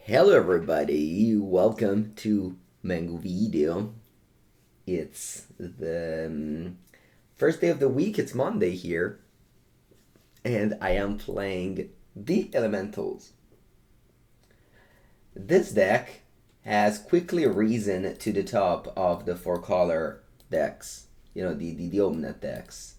Hello everybody, welcome to Mango Video. It's the first day of the week, it's Monday here, and I am playing the Elementals. This deck has quickly risen to the top of the four-color decks, the Omnath decks.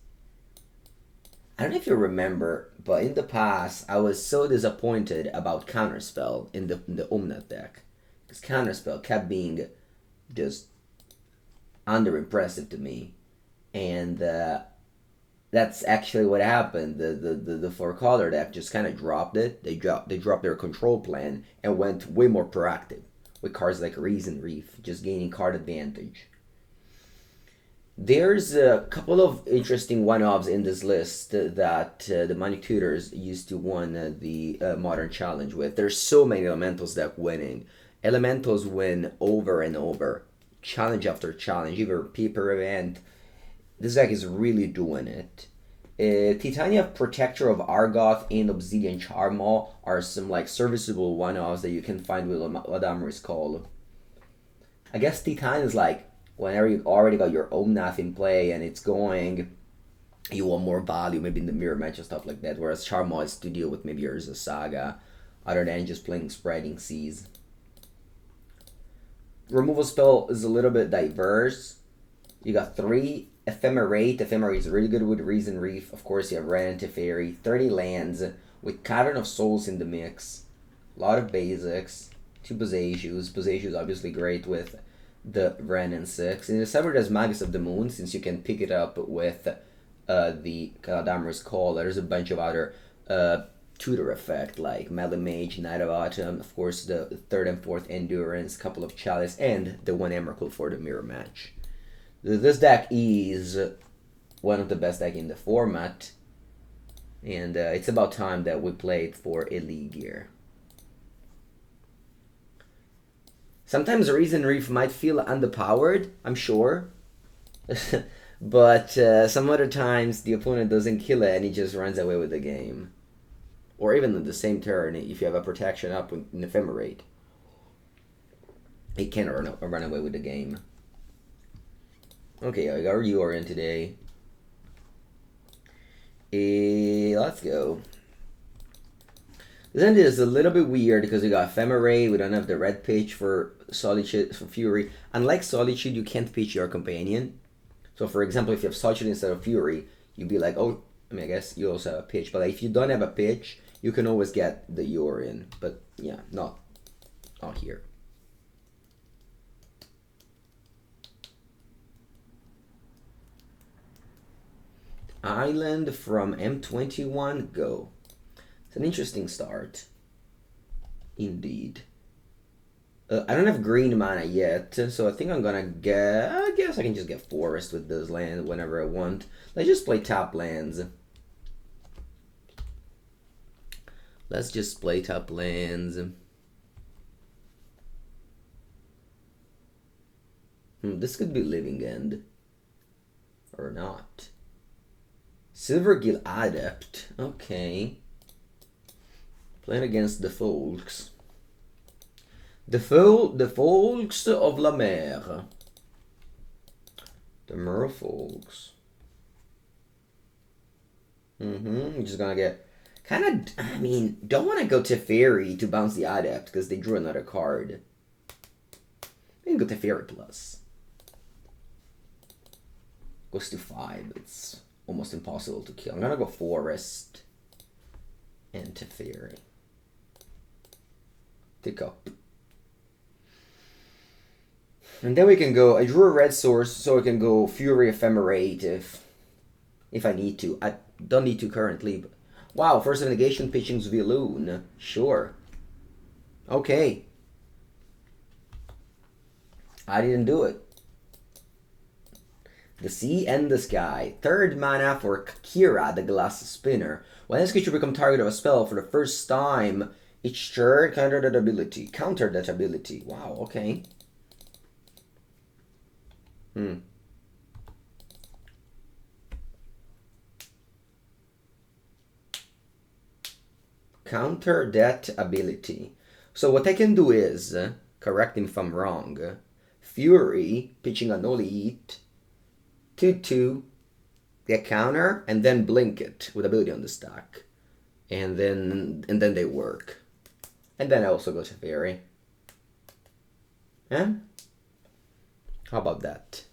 I don't know if you remember, but in the past, I was so disappointed about Counterspell in the Omnath deck. Because Counterspell kept being just under-impressive to me. And that's actually what happened. The four-color deck just kind of dropped it. They dropped their control plan and went way more proactive. With cards like Risen Reef, just gaining card advantage. There's a couple of interesting one-offs in this list that the Manic Tutors used to win the Modern Challenge with. There's so many Elementals that winning. Elementals win over and over, challenge after challenge, even paper event. This deck is really doing it. Titania, Protector of Argoth, and Obsidian Charmaw are some serviceable one-offs that you can find with Eladamri's Call. I guess Titania is whenever you already got your Omnath in play and it's going, you want more value, maybe in the mirror match and stuff like that. Whereas Charmaw is to deal with maybe Urza Saga, other than just playing Spreading Seas. Removal spell is a little bit diverse. You got 3 Ephemerate. Ephemerate is really good with Risen Reef. Of course, you have Wrenn and Teferi. 30 lands with Cavern of Souls in the mix. A lot of basics. 2 Boseijus. Boseiju is obviously great with the Wrenn and Six. In the Sideboard there's Magus of the Moon, since you can pick it up with the Eladamri's Call. There's a bunch of other tutor effect like Meddling Mage, Knight of Autumn, of course the 3rd and 4th Endurance, couple of Chalice, and the 1 Emrakul for the mirror match. This deck is one of the best decks in the format, and it's about time that we play it for a league here. Sometimes Risen Reef might feel underpowered, I'm sure. But some other times the opponent doesn't kill it and he just runs away with the game. Or even in the same turn, if you have a protection up with an Ephemerate, he can run away with the game. Okay, I got Raugrin today. Let's go. Then it is a little bit weird because we got Ephemerate, we don't have the red pitch for Solitude, for Fury. Unlike Solitude, you can't pitch your companion. So for example, if you have Solitude instead of Fury, you'd be like, oh, I mean, I guess you also have a pitch. But if you don't have a pitch, you can always get the Raugrin. But yeah, not here. Island from M21, go. It's an interesting start. Indeed. I don't have green mana yet, so I think I'm gonna get... I guess I can just get Forest with this land whenever I want. Let's just play top lands. Let's just play top lands. This could be Living End. Or not. Silvergill Adept. Okay. Playing against the folks. The folks of La Mer. The merfolks. You're just gonna get... don't want to go Teferi to bounce the Adept because they drew another card. You can go Teferi plus. Goes to 5. It's almost impossible to kill. I'm gonna go Forest and Teferi. Tick up. And then we can go... I drew a red source, so I can go Fury Ephemerate if I need to. I don't need to currently, but... Wow, first of negation, pitching Zviloon. Sure. Okay. I didn't do it. The Sea and the Sky. 3rd mana for Kira, the Glass Spinner. When this creature becomes target of a spell for the first time each turn, counter that ability. Counter that ability. Wow, okay. Counter that ability. So what I can do is, correct me if I'm wrong, Fury, pitching Unholy Heat, 2/2, get counter, and then blink it with ability on the stack. And then they work. And then I also go to Teferi. Yeah? How about that?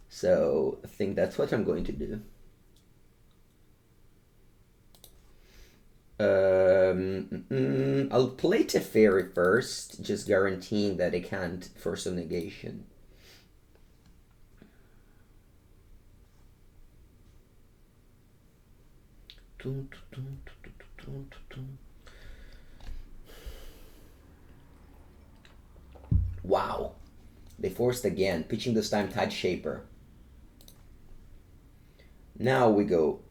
So I think that's what I'm going to do. I'll play Teferi first, just guaranteeing that I can't force a negation. Wow. They forced again, pitching this time Tide Shaper. Now we go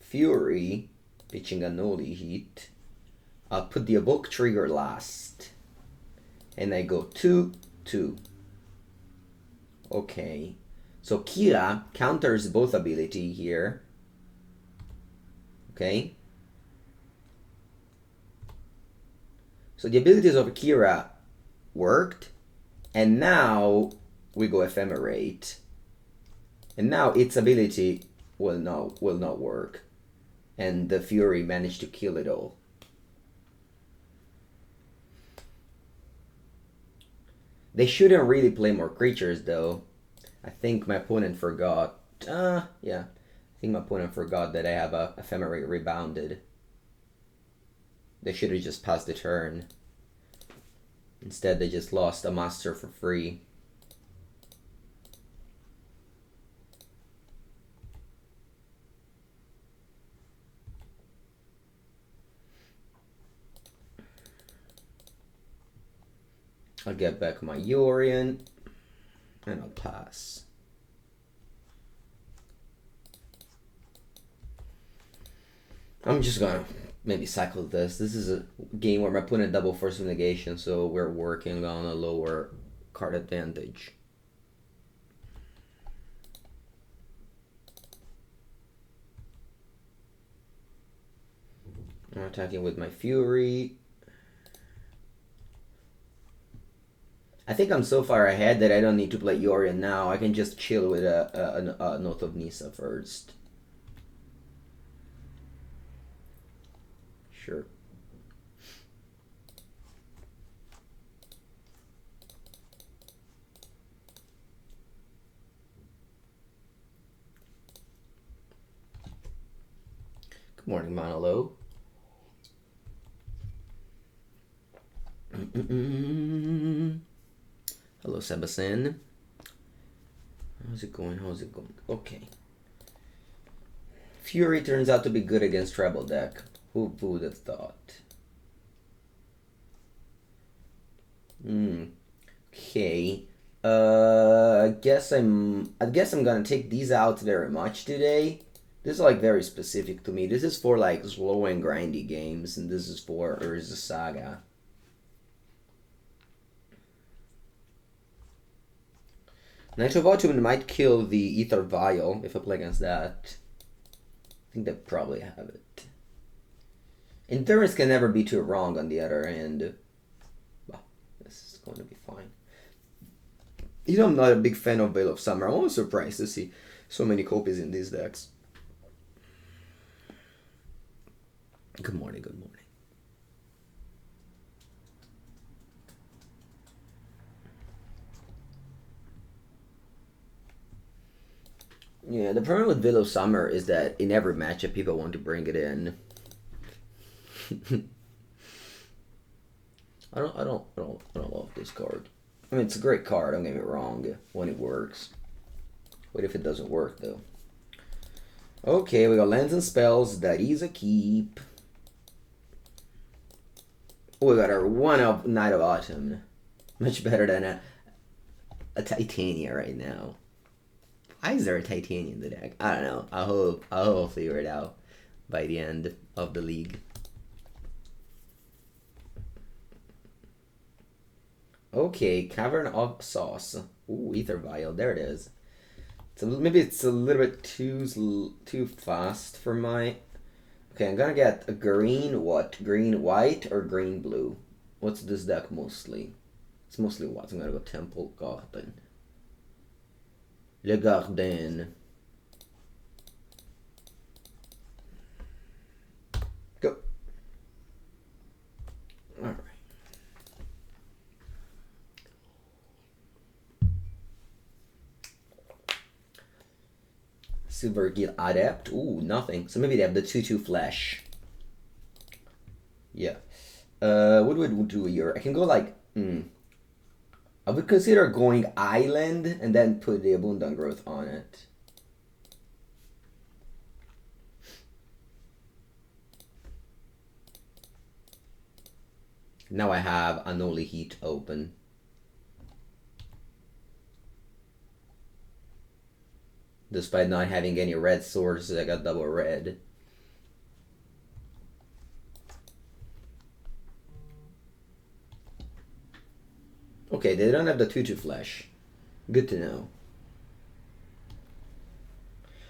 Fury, pitching Unholy Heat. I'll put the Evoke trigger last. And I go 2/2. Okay. So Kira counters both ability here. Okay. So the abilities of Kira worked. And now we go Ephemerate. And now its ability will not work. And the Fury managed to kill it all. They shouldn't really play more creatures though. I think my opponent forgot. Yeah. I think my opponent forgot that I have a Ephemerate rebounded. They should have just passed the turn. Instead, they just lost a master for free. I'll get back my Yorion, and I'll pass. I'm just gonna maybe cycle this. This is a game where my opponent double force of negation, so we're working on a lower card advantage. I'm attacking with my Fury. I think I'm so far ahead that I don't need to play Yorion now. I can just chill with an Oath of Nissa first. Sure. Good morning, Monolo. Hello, Sebastian. How's it going? Okay. Fury turns out to be good against treble deck. Who would have thought? Okay. I guess I'm gonna take these out very much today. This is like very specific to me. This is for like slow and grindy games, and this is for Urza Saga. Nitro Votum might kill the Ether Vial if I play against that. I think they probably have it. Endurance can never be too wrong on the other end. Well, this is going to be fine. You know, I'm not a big fan of Veil of Summer. I'm always surprised to see so many copies in these decks. Good morning, good morning. Yeah, the problem with Veil of Summer is that in every matchup people want to bring it in. I don't love this card. I mean, it's a great card, don't get me wrong, when it works. What if it doesn't work, though? Okay, we got lands and spells. That is a keep. Oh, we got our Knight of Autumn. Much better than a Titania right now. Why is there a Titania in the deck? I don't know. I'll figure it out by the end of the league. Okay, Cavern of Souls. Ooh, Ether Vial. There it is. So maybe it's a little bit too fast for my Okay, I'm gonna get a green what? Green white or green blue? What's this deck mostly? It's mostly what? I'm gonna go Temple Garden. Le Garden. Go. Alright. Silver Guild Adept. Ooh, nothing. So maybe they have the 2/2 flash. Yeah. What would we do here? I can go like, I would consider going Island and then put the Abundant Growth on it. Now I have Unholy Heat open. Despite not having any red sources, I got double red. Okay, they don't have the 2/2 flash. Good to know.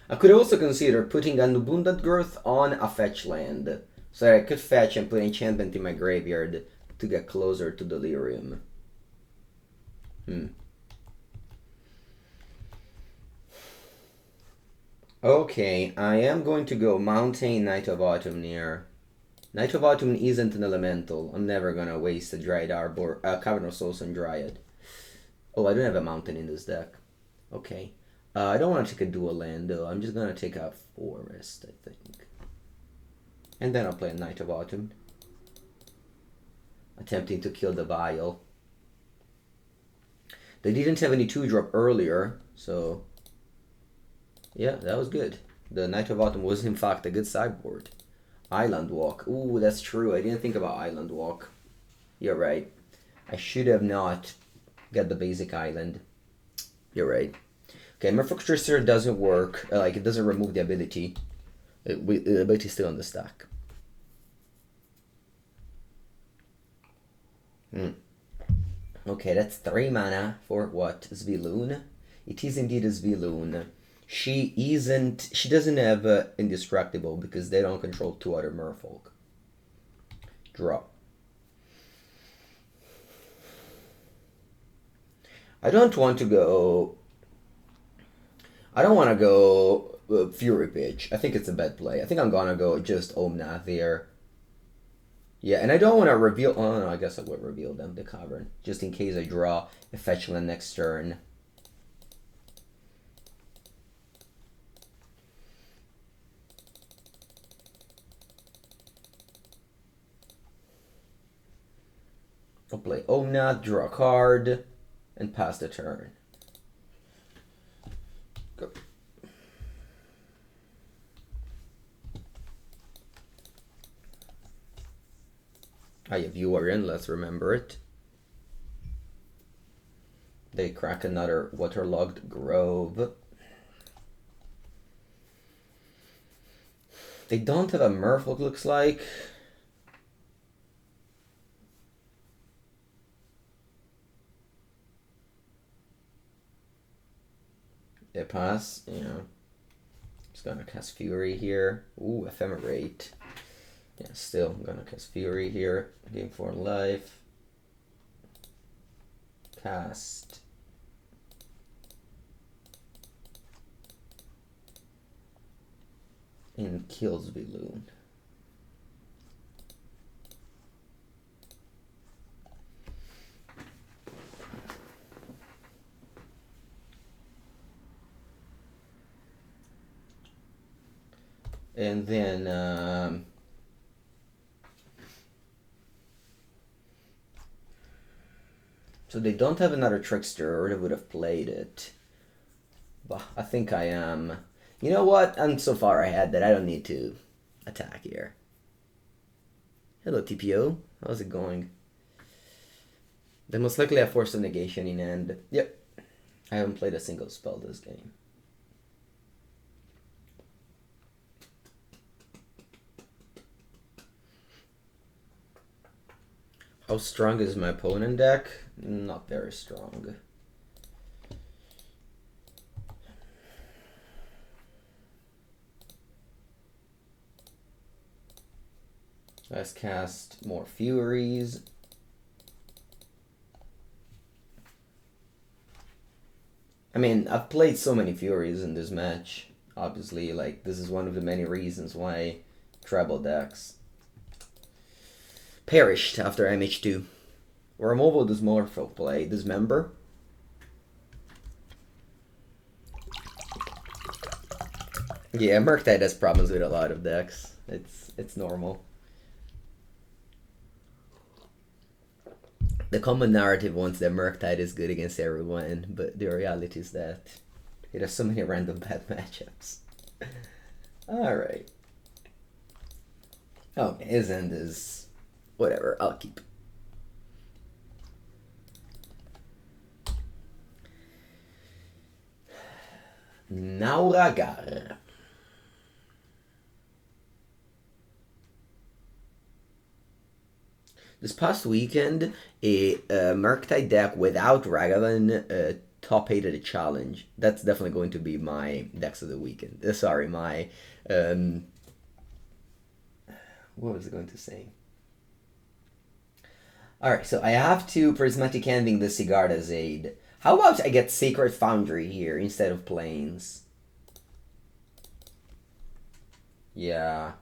I could also consider putting an Abundant Growth on a fetch land, so that I could fetch and put enchantment in my graveyard to get closer to Delirium. Okay, I am going to go Mountain Knight of Autumn near. Knight of Autumn isn't an elemental. I'm never gonna waste a Dryad Arbor, Cavern of Souls and Dryad. Oh, I don't have a mountain in this deck. Okay. I don't want to take a dual land though. I'm just gonna take a forest, I think. And then I'll play a Knight of Autumn. Attempting to kill the Vial. They didn't have any 2-drop earlier, so... yeah, that was good. The Knight of Autumn was in fact a good sideboard. Island Walk. Ooh, that's true. I didn't think about Island Walk. You're right. I should have not got the basic island. You're right. Okay, Merfolk Trickster doesn't work. Like, it doesn't remove the ability. The ability is still on the stack. Okay, that's 3 mana for what? Sviloon? It is indeed a Sviloon. She doesn't have Indestructible because they don't control 2 other Merfolk. Draw. I don't want to go Fury Pitch. I think it's a bad play. I think I'm gonna go just Omnath here. Yeah, and I don't want to reveal... oh, no, I guess I would reveal them, the Cavern. Just in case I draw a fetch land next turn. I'll play Omnath, draw a card, and pass the turn. Go. I have you are in, let's remember it. They crack another Waterlogged Grove. They don't have a Merfolk, looks like. They pass, yeah. Just gonna cast Fury here. Ooh, Ephemerate. Yeah, still, I'm gonna cast Fury here. Gain 4 life. Cast. And kills Sviloon. And then so they don't have another Trickster, or they would have played it. But I think I am. You know what? I'm so far ahead that I don't need to attack here. Hello, TPO. How's it going? They most likely have Force of Negation in hand. Yep. I haven't played a single spell this game. How strong is my opponent deck? Not very strong. Let's cast more Furies. I mean, I've played so many Furies in this match. Obviously, like, this is one of the many reasons why treble decks perished after MH2. Removal does more for play. Dismember. Yeah, Murktide has problems with a lot of decks. It's normal. The common narrative wants that Murktide is good against everyone, but the reality is that it has so many random bad matchups. Alright. Oh, his end is... whatever, I'll keep. Nauragar. This past weekend, a Murktide deck without Ragavan top 8 at the challenge. That's definitely going to be my decks of the weekend. Sorry, my... what was I going to say? Alright, so I have to Prismatic Ending the Sigarda's Aid. How about I get Sacred Foundry here instead of Plains? Yeah.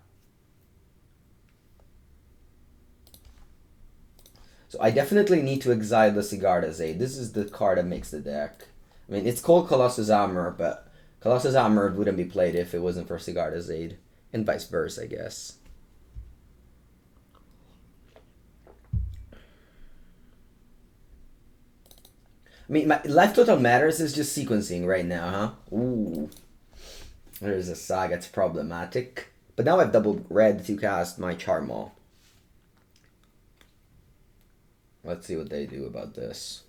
So I definitely need to exile the Sigarda's Aid. This is the card that makes the deck. I mean, it's called Colossus Armor, but Colossus Armor wouldn't be played if it wasn't for Sigarda's Aid. And vice versa, I guess. I mean, my life total matters is just sequencing right now, huh? Ooh. There's a Saga, it's problematic. But now I've double red to cast my Charmaw. Let's see what they do about this.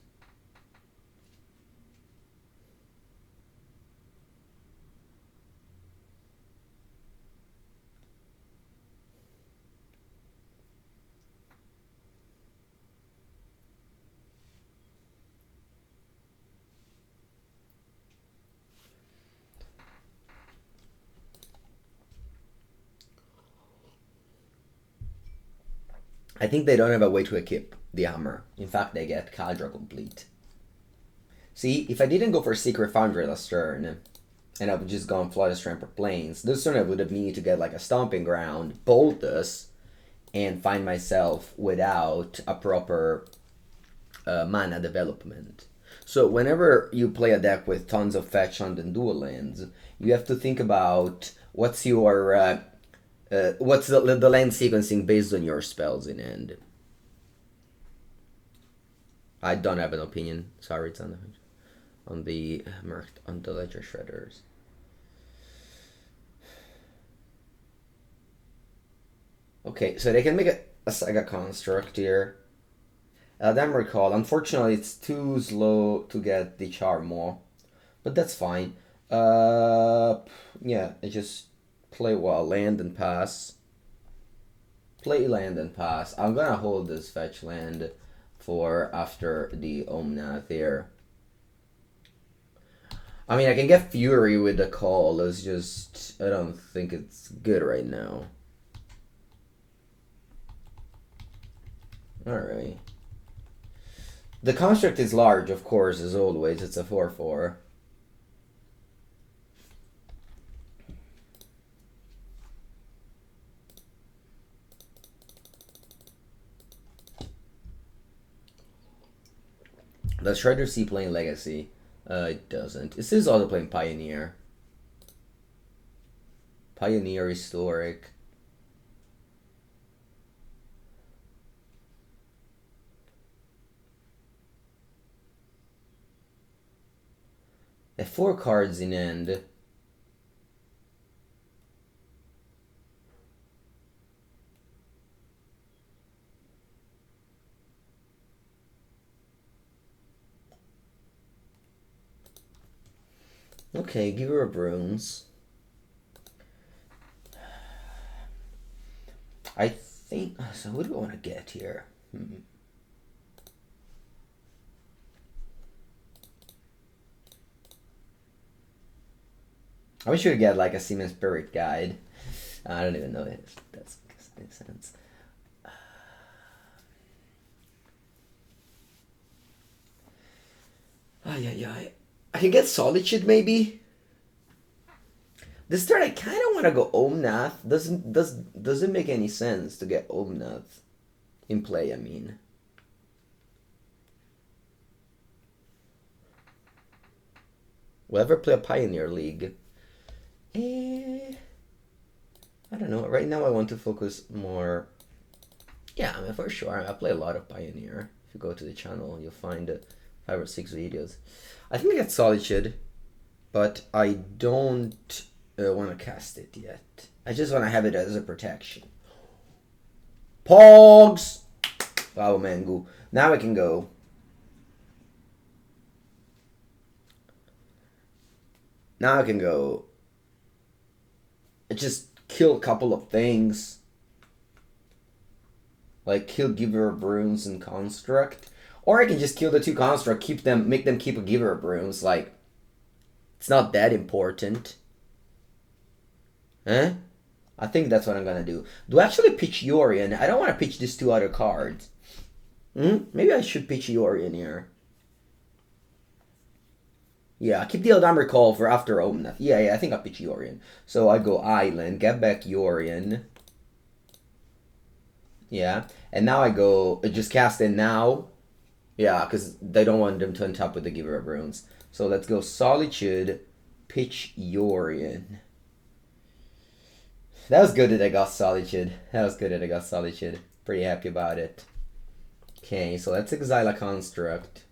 I think they don't have a way to equip the hammer. In fact, they get Kadra complete. See, if I didn't go for Secret Foundry last turn, and I would just gone Flooded Strand for Plains, this turn I would have needed to get like a Stomping Ground, bolt this, and find myself without a proper mana development. So whenever you play a deck with tons of fetch and dual lands, you have to think about what's your... what's the land sequencing based on your spells in end. I don't have an opinion. Sorry, it's on the ledger shredders. Okay, so they can make a Saga Construct here. Eladamri Call. Unfortunately, it's too slow to get the Charmaw, but that's fine. Yeah, I just play land and pass. Play land and pass. I'm gonna hold this fetch land for after the Omnath here. I mean, I can get Fury with the call. It's just, I don't think it's good right now. Alright. The construct is large, of course, as always. It's a 4/4. Does Shredder see playing Legacy? It doesn't. It says auto playing Pioneer. Pioneer Historic. They have 4 cards in end. Okay, give her a Bruins. I think... So what do I want to get here? I wish you could get like a Seaman Spirit Guide. I don't even know if that makes sense. Ay, ay, ay. I can get Solitude maybe. This turn I kind of want to go Omnath. Doesn't make any sense to get Omnath in play, I mean. Will I ever play a Pioneer League? I don't know. Right now I want to focus more. Yeah, I mean, for sure. I play a lot of Pioneer. If you go to the channel, you'll find 5 or 6 videos. I think I get Solitude, but I don't want to cast it yet. I just want to have it as a protection. Pogs! Wow, Mengu. Now I can go. Now I can go. Just kill a couple of things. Like kill Giver of Runes and Construct. Or I can just kill the 2 Construct, make them keep a Giver of Runes. Like, it's not that important. Huh? I think that's what I'm gonna do. Do I actually pitch Yorion? I don't want to pitch these 2 other cards. Maybe I should pitch Yorion here. Yeah, keep the Eladamri Call for after Omnath. Yeah, I think I'll pitch Yorion. So I go Island, get back Yorion. Yeah, and now I go, just cast in now. Yeah, because they don't want them to untap with the Giver of Runes. So let's go Solitude, pitch Yorion. That was good that I got Solitude. Pretty happy about it. Okay, so let's exile a Construct.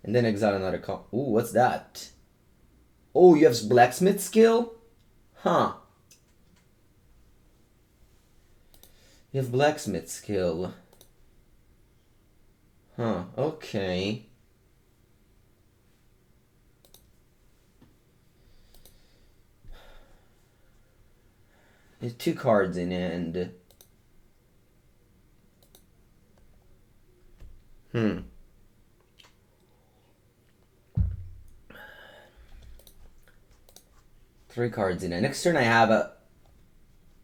And then exile another Ooh, what's that? Oh, you have Blacksmith skill? Huh. You have Blacksmith skill. Huh, okay. There's 2 cards in hand. 3 cards in hand. Next turn I have a...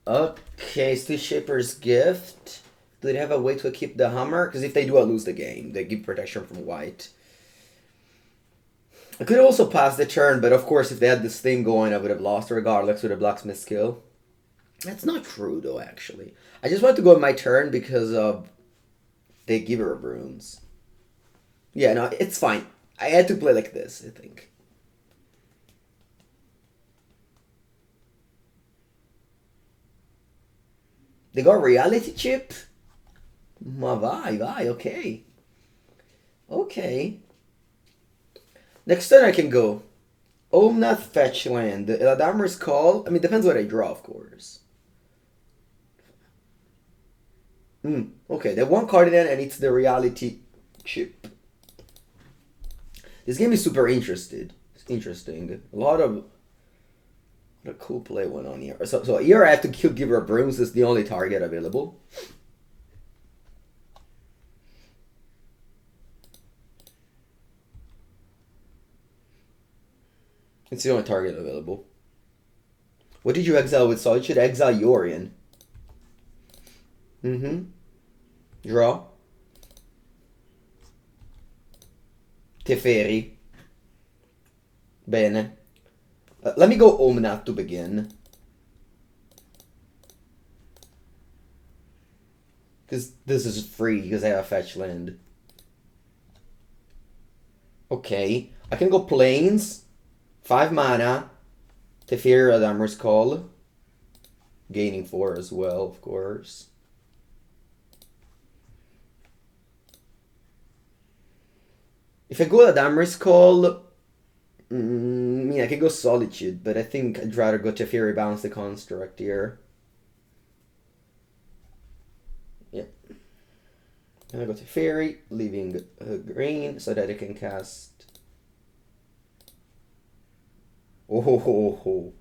Okay, Steel Shaper's Gift. Do they have a way to keep the hammer? Because if they do, I lose the game. They give protection from white. I could also pass the turn, but of course if they had this thing going, I would have lost regardless with a Blacksmith skill. That's not true though, actually. I just want to go on my turn because of the Giver of Runes. Yeah, no, it's fine. I had to play like this, I think. They got Reality Chip? Ma vai, okay. Okay. Next turn I can go Omnath Fetch Land. Eladamri's Call. I mean, depends what I draw, of course. Okay, they have 1 card in it and it's the Reality Chip. This game is super interesting. A lot of cool play went on here. So here I have to kill Giver of Runes. Is the only target available. It's the only target available. What did you exile with Solitude? Exile Yorion. Draw. Teferi. Bene. Let me go Omnath to begin. Because this is free, because I have a fetch land. Okay. I can go Plains. 5 mana. Teferi, Eladamri's Call. Gaining 4 as well, of course. If I go Eladamri's Call... I can go Solitude, but I think I'd rather go Teferi, bounce the Construct here. Yeah. And I go Teferi, leaving green so that I can cast... Oh.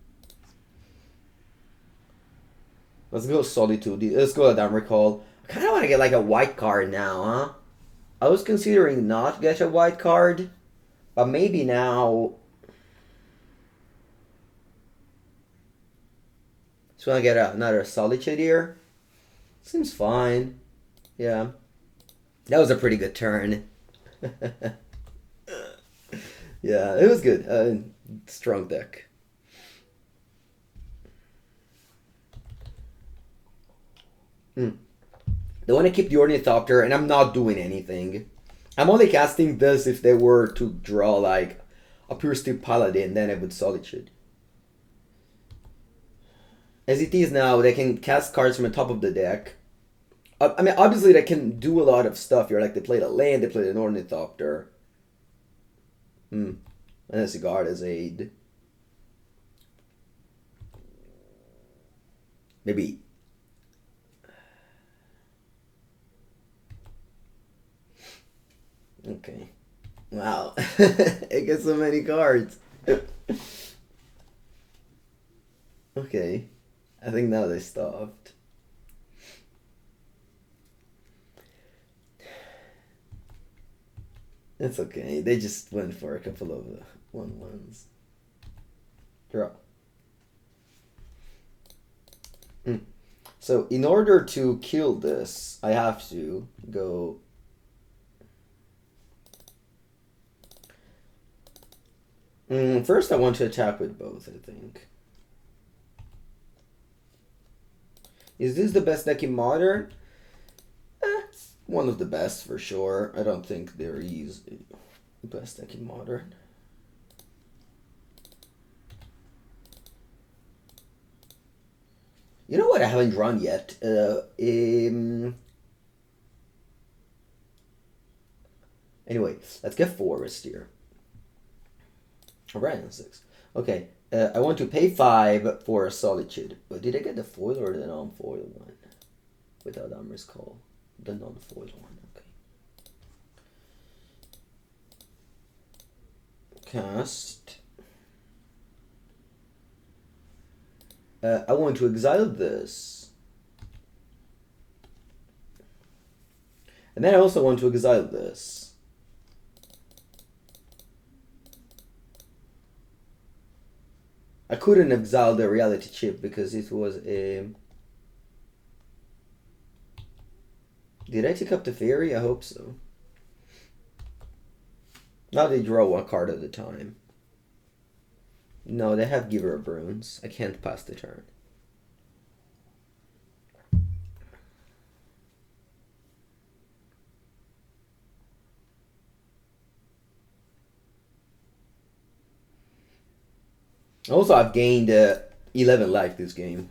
Let's go Solitude. Let's go Eladamri's Call. I kind of want to get like a white card now, huh? I was considering not get a white card, but maybe now... Just want to get another Solitude here. Seems fine. Yeah. That was a pretty good turn. Yeah, it was good. Strong deck. They want to keep the Ornithopter, and I'm not doing anything. I'm only casting this if they were to draw like a Pure Steel Paladin, then I would Solitude. As it is now, they can cast cards from the top of the deck. I mean, obviously they can do a lot of stuff here, like they played a land, they played an Ornithopter. And a Cigar as aid. Maybe. Okay. Wow. It gets so many cards. Okay. I think now they stopped. It's okay. They just went for a couple of 1/1s. Draw. So in order to kill this, I have to go... first I want to attack with both, I think. Is this the best deck in Modern? One of the best for sure. I don't think there is the best deck in Modern. You know what I haven't drawn yet? Anyway, let's get Forest here. Wrenn and Six. Okay, I want to pay 5 for a Solitude. But did I get the foil or the non-foil one? With Eladamri's Call. The non-foil one, okay. Cast. I want to exile this. And then I also want to exile this. I couldn't exile the reality chip because it was a... Did I take up the Teferi? I hope so. Now they draw one card at a time. No, they have Giver of Runes. I can't pass the turn. Also, I've gained 11 life this game.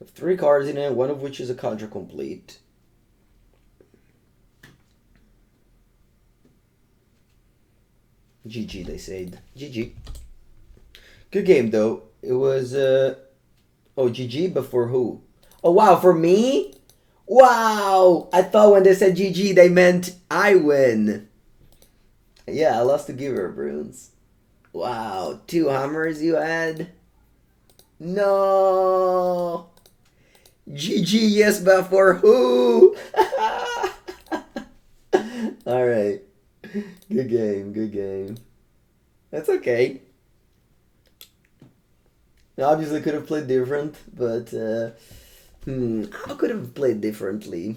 I have 3 cards in it, one of which is a contra complete. GG, they said. GG. Good game, though. It was... Oh, GG, but for who? Oh, wow, for me? Wow! I thought when they said GG, they meant I win. Yeah, I lost to Giver of Runes. Wow, 2 hammers you had? No! GG, yes, but for who? Alright. Good game, good game. That's okay. I obviously could have played different, but how could have played differently?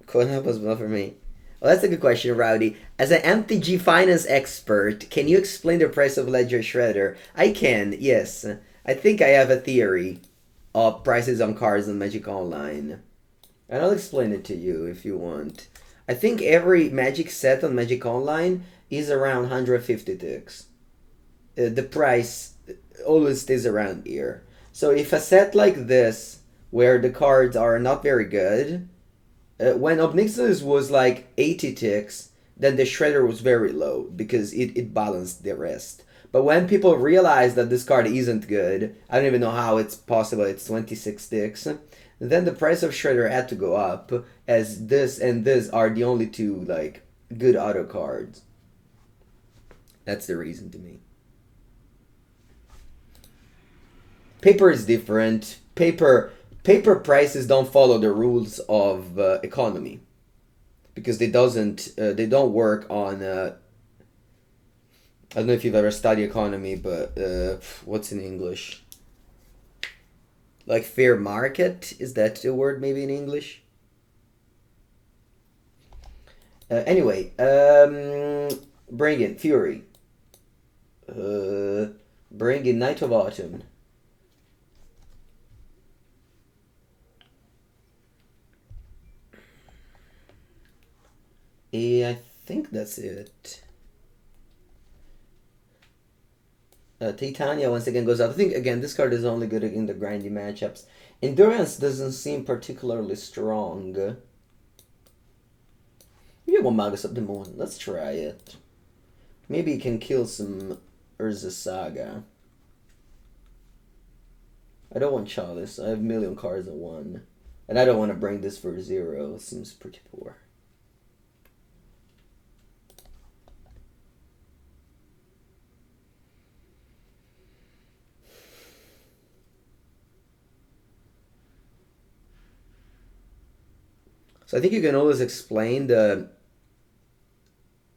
Coin was well for me. Well, that's a good question, Rowdy. As an MTG finance expert, can you explain the price of Ledger Shredder? I can, yes. I think I have a theory of prices on cards on Magic Online. And I'll explain it to you if you want. I think every Magic set on Magic Online is around 150 ticks. The price always stays around here. So if a set like this, where the cards are not very good, when Obnixilis was like 80 ticks, then the Shredder was very low because it balanced the rest. But when people realize that this card isn't good, I don't even know how it's possible, it's 26 ticks, then the price of Shredder had to go up, as this and this are the only 2 like good auto cards. That's the reason to me. Paper is different. Paper prices don't follow the rules of economy, because they don't work on. I don't know if you've ever studied economy, but what's in English? Like fair market, is that the word maybe in English? Anyway, bring in Fury. Bring in Night of Autumn. I think that's it. Titania once again goes out. I think, again, this card is only good in the grindy matchups. Endurance doesn't seem particularly strong. Maybe we'll Magus of the Moon. Let's try it. Maybe he can kill some Urza Saga. I don't want Chalice. I have a million cards in one. And I don't want to bring this for 0. It seems pretty poor. So I think you can always explain the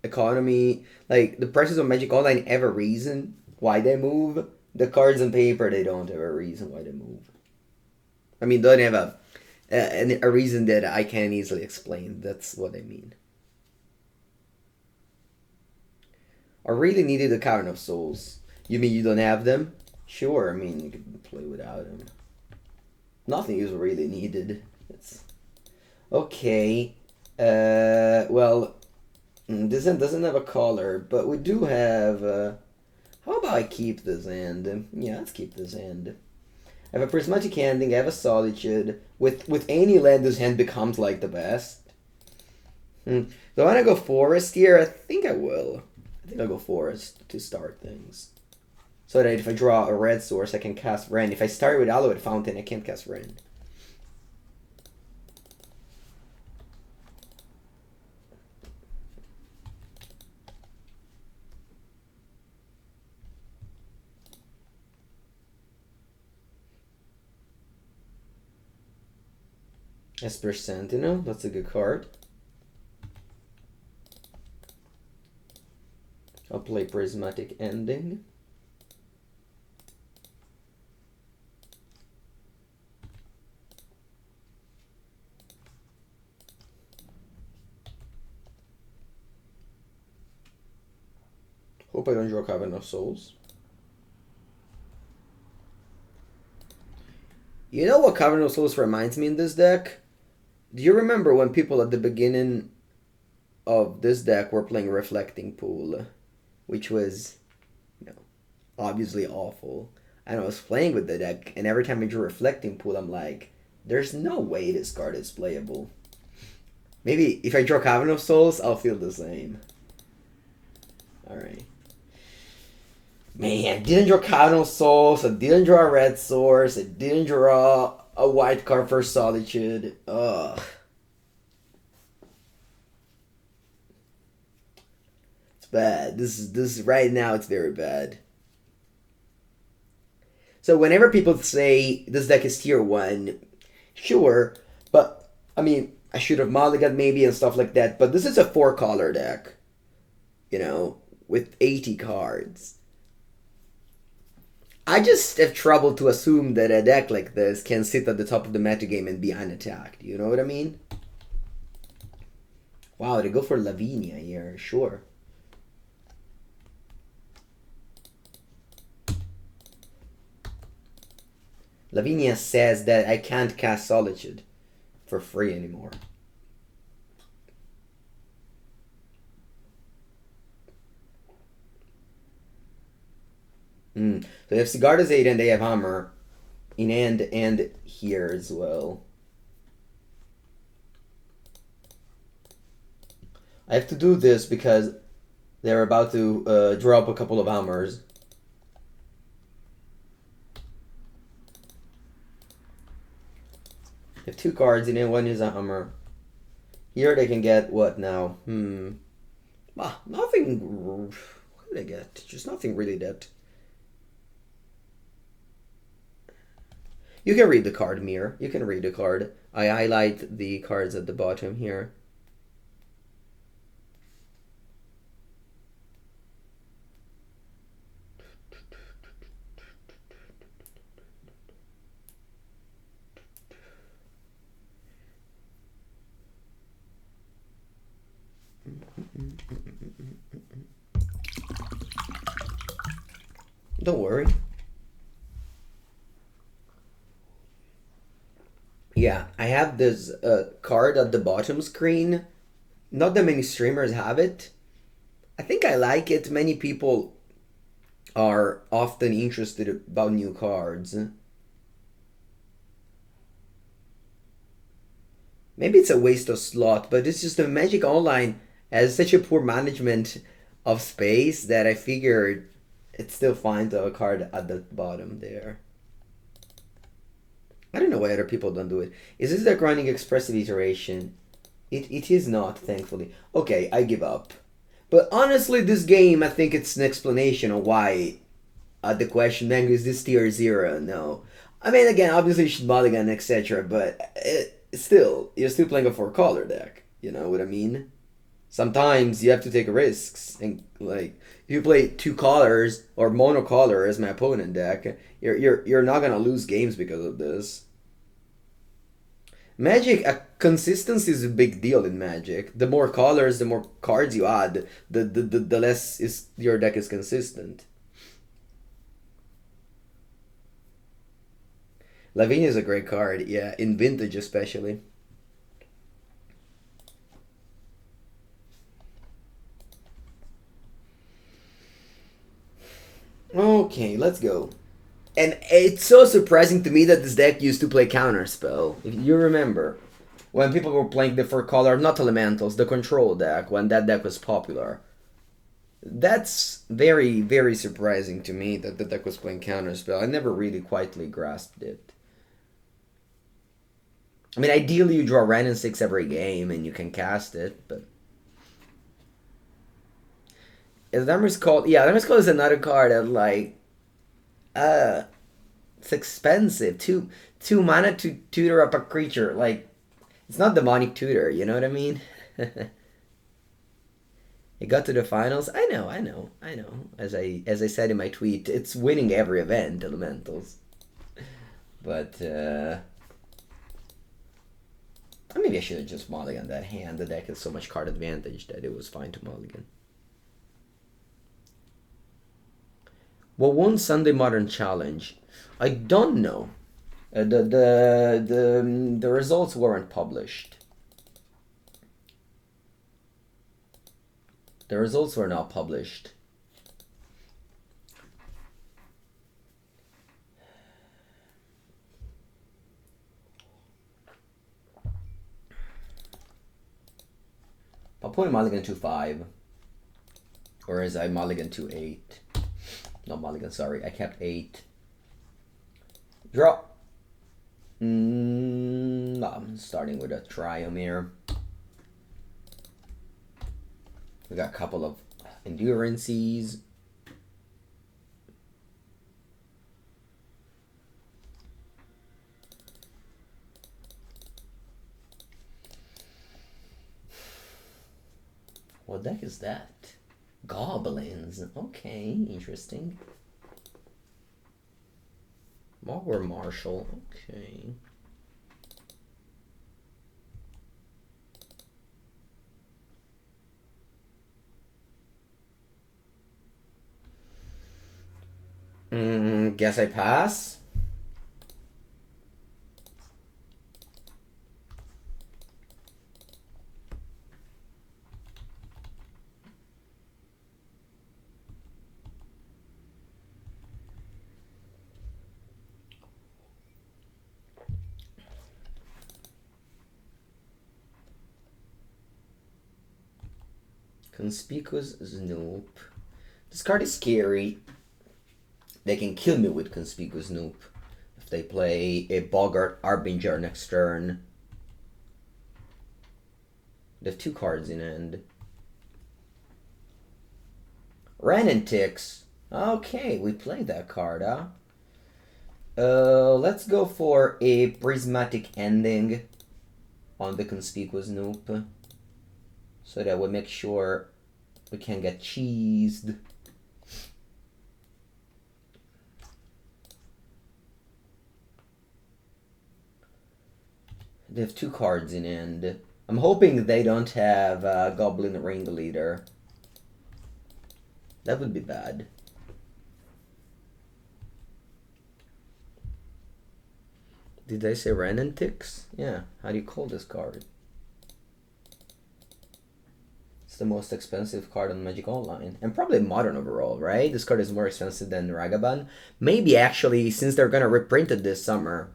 economy, like the prices of Magic Online have a reason why they move. The cards on paper, they don't have a reason why they move. I mean, don't have a reason that I can easily explain. That's what I mean. I really needed the Cavern of Souls. You mean you don't have them? Sure, I mean, you can play without them. Nothing is really needed. It's... Okay, well, this end doesn't have a color, but we do have, how about I keep this end? Yeah, let's keep this end. I have a Prismatic Ending, I have a Solitude. With any land, this hand becomes, like, the best. Do I want to go Forest here? I think I will. I think I'll go Forest to start things. So that if I draw a red source, I can cast Wrenn. If I start with Hallowed Fountain, I can't cast Wrenn. Esper Sentinel, that's a good card. I'll play Prismatic Ending. Hope I don't draw Cavern of Souls. You know what Cavern of Souls reminds me in this deck? Do you remember when people at the beginning of this deck were playing Reflecting Pool? Which was, you know, obviously awful. And I was playing with the deck, and every time I drew Reflecting Pool, I'm like, there's no way this card is playable. Maybe if I draw Cavern of Souls, I'll feel the same. Alright. Man, I didn't draw Cavern of Souls, I didn't draw a red source, I didn't draw a white card for Solitude. Ugh. It's bad. This is right now, it's very bad. So whenever people say this deck is tier 1, sure, but I mean, I should have mulliganed maybe and stuff like that, but this is a 4-color deck, you know, with 80 cards. I just have trouble to assume that a deck like this can sit at the top of the metagame and be unattacked. You know what I mean? Wow, they go for Lavinia here. Sure. Lavinia says that I can't cast Solitude for free anymore. So they have Sigarda's 8 and they have Hammer in hand and here as well. I have to do this because they're about to drop a couple of Hammers. They have 2 cards in it, one is a Hammer. Here they can get what now? Nothing did I get? Just nothing really that... You can read the card, Mir. You can read the card. I highlight the cards at the bottom here. Don't worry. Yeah, I have this card at the bottom screen. Not that many streamers have it. I think I like it. Many people are often interested about new cards. Maybe it's a waste of slot, but it's just the Magic Online has such a poor management of space that I figured it's still fine to have a card at the bottom there. I don't know why other people don't do it. Is this the grinding expressive iteration? It is not, thankfully. Okay, I give up. But honestly, this game, I think it's an explanation of why the question, Mango, is this tier 0? No. I mean, again, obviously you should mulligan, etc. But still, you're still playing a 4-color deck. You know what I mean? Sometimes you have to take risks. And, like, if you play 2 colors or monocolor as my opponent deck, you're not gonna lose games because of this. Magic, consistency is a big deal in Magic. The more colors, the more cards you add, the less your deck is consistent. Lavinia is a great card, yeah, in Vintage especially. Okay, let's go. And it's so surprising to me that this deck used to play Counterspell. If you remember, when people were playing the 4-color, not Elementals, the Control deck, when that deck was popular. That's very, very surprising to me that the deck was playing Counterspell. I never really quietly grasped it. I mean, ideally you draw Wrenn and Six every game and you can cast it, but... Eladamri's Call... Yeah, Eladamri's Call is another card that, like... It's expensive. Two mana to tutor up a creature. Like, it's not demonic tutor, you know what I mean? It got to the finals. I know. As I said in my tweet, it's winning every event, Elementals. But maybe I should have just mulliganed that hand. The deck has so much card advantage that it was fine to mulligan. What won Sunday Modern Challenge? I don't know. The results weren't published. The results were not published. I'll put mulligan 2-5. Or as I mulligan 2-8. Not mulligan, sorry. I kept 8. Draw. I'm starting with a Triome here. We got a couple of Endurances. What deck is that? Goblins. Okay, interesting. Mogwai Marshal. Okay. Guess I pass. Conspicuous Snoop. This card is scary. They can kill me with Conspicuous Snoop if they play a Boggart Harbinger next turn. They have 2 cards in hand. Wrenn and Six. Okay, we played that card, huh? Let's go for a Prismatic Ending on the Conspicuous Noop, so that we make sure we can get cheesed. They have 2 cards in hand. I'm hoping they don't have Goblin Ringleader. That would be bad. Did I say Wrenn and Six? Yeah. How do you call this card? It's the most expensive card on Magic Online. And probably Modern overall, right? This card is more expensive than Ragavan. Maybe actually, since they're gonna reprint it this summer,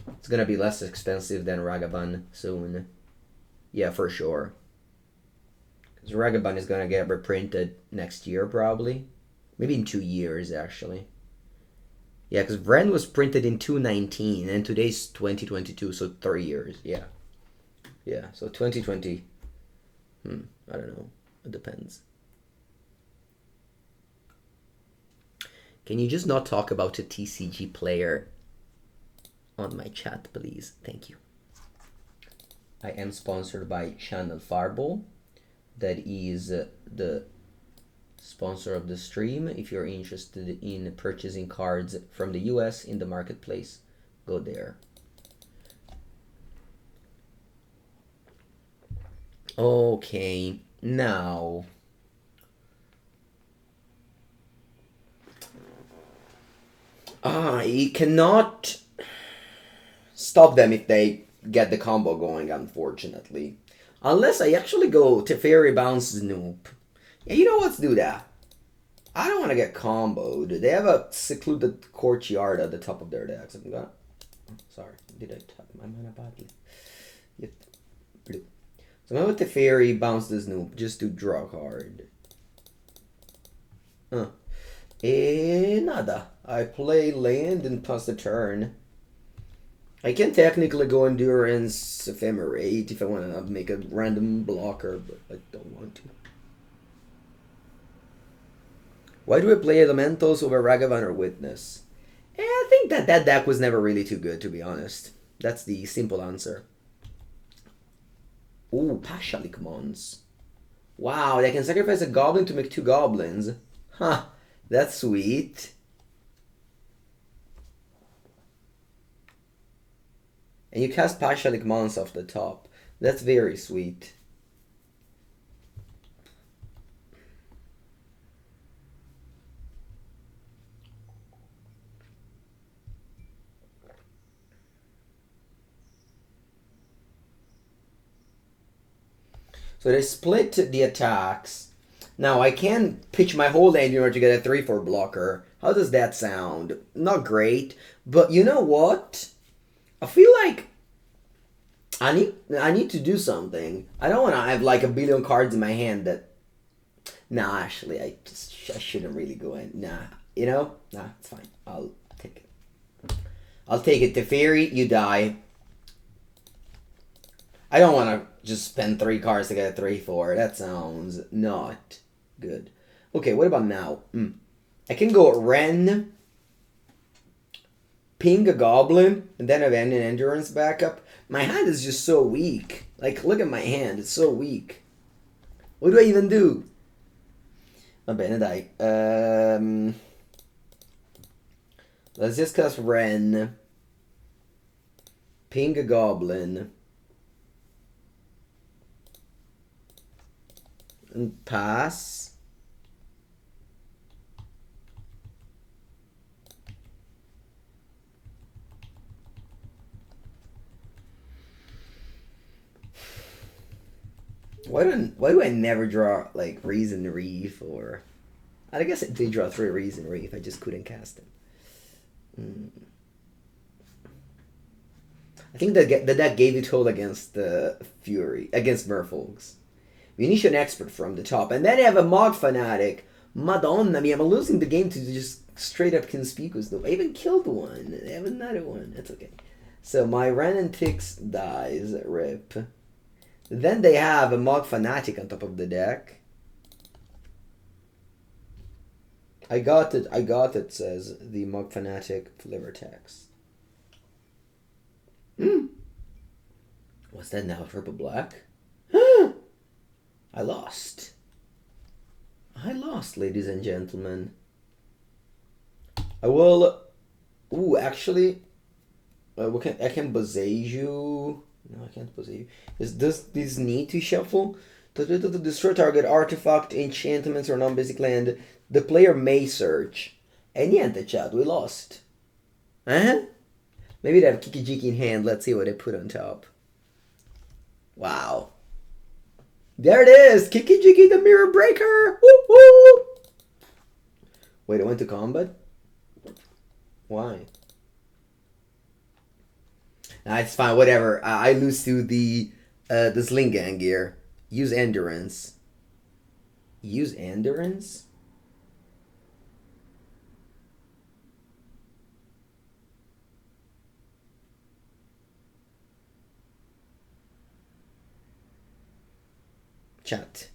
it's gonna be less expensive than Ragavan soon. Yeah, for sure. Because Ragavan is gonna get reprinted next year, probably. Maybe in 2 years, actually. Yeah, because Wrenn was printed in 2019, and today's 2022, so 3 years. Yeah. Yeah, so 2020. I don't know. It depends. Can you just not talk about a TCG player on my chat, please? Thank you. I am sponsored by Channel Fireball. That is the sponsor of the stream. If you're interested in purchasing cards from the US in the marketplace, go there. Okay, now I cannot stop them if they get the combo going, unfortunately. Unless I actually go Teferi Bounce Snoop. Yeah, you know, let's do that. I don't want to get comboed. They have a Secluded Courtyard at the top of their decks. I'm gonna... Sorry, did I tap my mana badly? Yep. Blue. So I'm going with Teferi, bounce the Snoop, just to draw a card. Nada. I play land and pass the turn. I can technically go Endurance Ephemerate if I want to make a random blocker, but I don't want to. Why do I play Elementals over Ragavan or Witness? I think that deck was never really too good, to be honest. That's the simple answer. Ooh, Pashalik Mons. Wow, they can sacrifice a goblin to make 2 goblins. Huh, that's sweet. And you cast Pashalik Mons off the top. That's very sweet. So they split the attacks. Now I can pitch my whole land in order to get a 3/4 blocker. How does that sound? Not great, but you know what? I feel like I need to do something. I don't want to have like a billion cards in my hand that... Nah, actually, I shouldn't really go in. Nah, you know? Nah, it's fine. I'll take it. I'll take it. Teferi, you die. I don't want to just spend 3 cards to get a 3/4. That sounds not good. Okay, what about now? I can go Wrenn, ping a Goblin, and then have an Endurance backup. My hand is just so weak. Like, look at my hand. It's so weak. What do I even do? Va bene, dai. Let's just cast Wrenn, ping a Goblin, and pass. Why do I never draw like Risen Reef or... I guess I did draw 3 Risen Reef. I just couldn't cast them. I think the deck gave it hold against Fury, against Merfolks. We need an expert from the top. And then I have a Mog Fanatic. Madonna mia, I'm losing the game to just straight up Conspicuous though. I even killed one. I have another one. That's okay. So my Wrenn and Six dies. Rip. Then they have a Mog Fanatic on top of the deck. I got it, says the Mug Fanatic flavor text. What's that now? Triple black? I lost. Ladies and gentlemen. I will... Ooh, actually... I can Boseiju... No, I can't Boseiju. Does this need to shuffle? To destroy target artifact, enchantments, or non-basic land, the player may search. And niente, chat, we lost. Maybe they have Kikijiki in hand. Let's see what they put on top. Wow. There it is! Kikijiki the Mirror Breaker! Woo woo! Wait, I went to combat? Why? Nah, it's fine, whatever. I lose to the Sling Gang gear. Use Endurance. Use Endurance? Chat.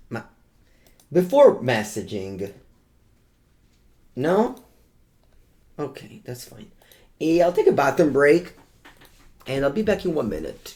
Before messaging. No? Okay, that's fine. I'll take a bathroom break. And I'll be back in 1 minute.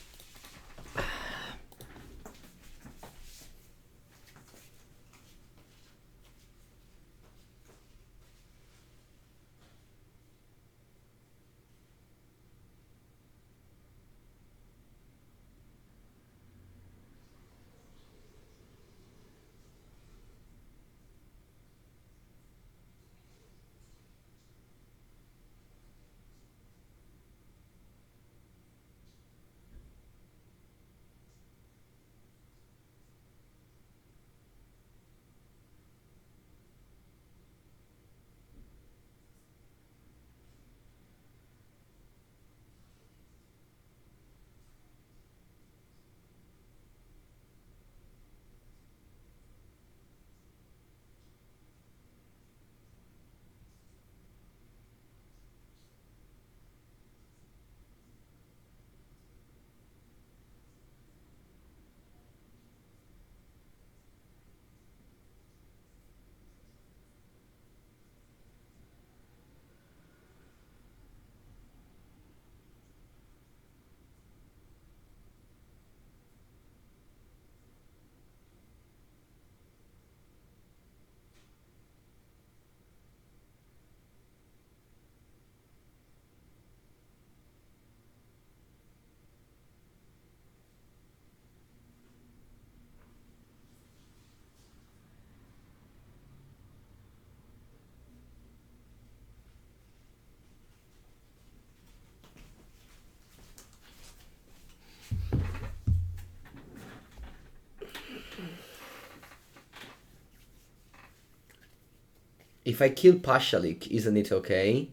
If I kill Pashalik, isn't it okay?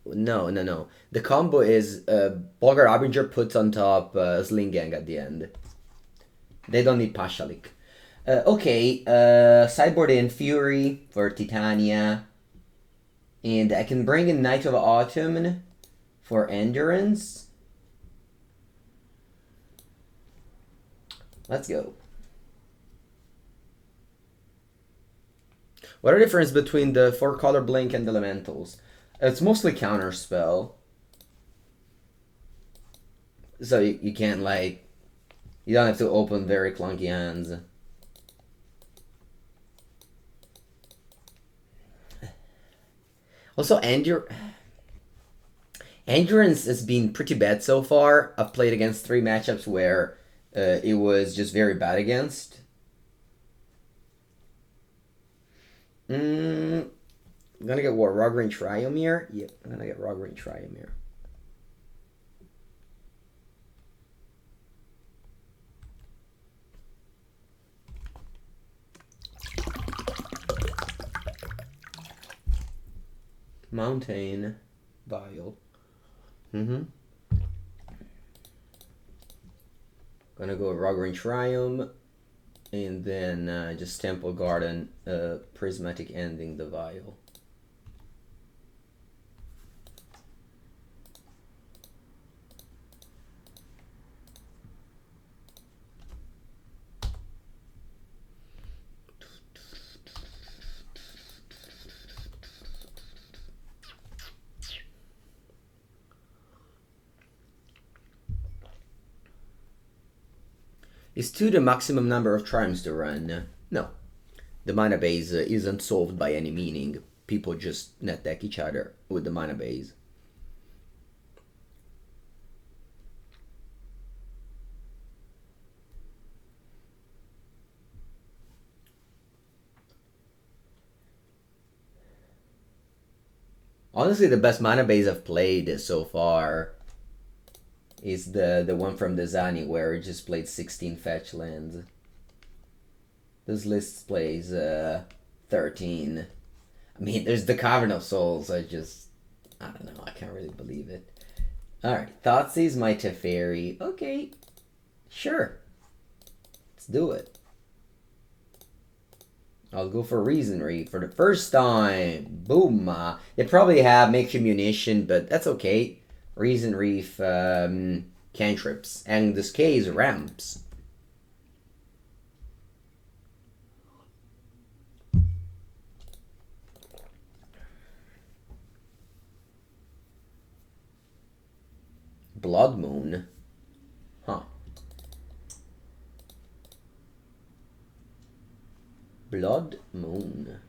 No. The combo is Bogger Harbinger puts on top Sling Gang at the end. They don't need Pashalik. Okay, sideboard in Fury for Titania. And I can bring in Knight of Autumn for Endurance. Let's go. What are the difference between the 4-color Blink and the Elementals? It's mostly counterspell. So you can't, like... You don't have to open very clunky hands. Also, Endurance has been pretty bad so far. I've played against 3 matchups where it was just very bad against. I'm gonna get what? Raugrin Triome here? Yep, I'm gonna get Raugrin Triome here. Mountain Vial. Gonna go with Raugrin Triome. And then just Temple Garden, Prismatic Ending the Vial. Is 2 the maximum number of charms to run? No. The mana base isn't solved by any meaning. People just net deck each other with the mana base. Honestly, the best mana base I've played so far is the one from the Zani, where it just played 16 fetch lands. This list plays 13. I mean, there's the Cavern of Souls. I don't know. I can't really believe it. Alright, Thoughtseize my Teferi. Okay, sure. Let's do it. I'll go for Risen Reef for the first time. Boom. They probably have makeshift munition, but that's okay. Risen Reef cantrips. And in this case, ramps. Blood Moon. Huh. Blood Moon.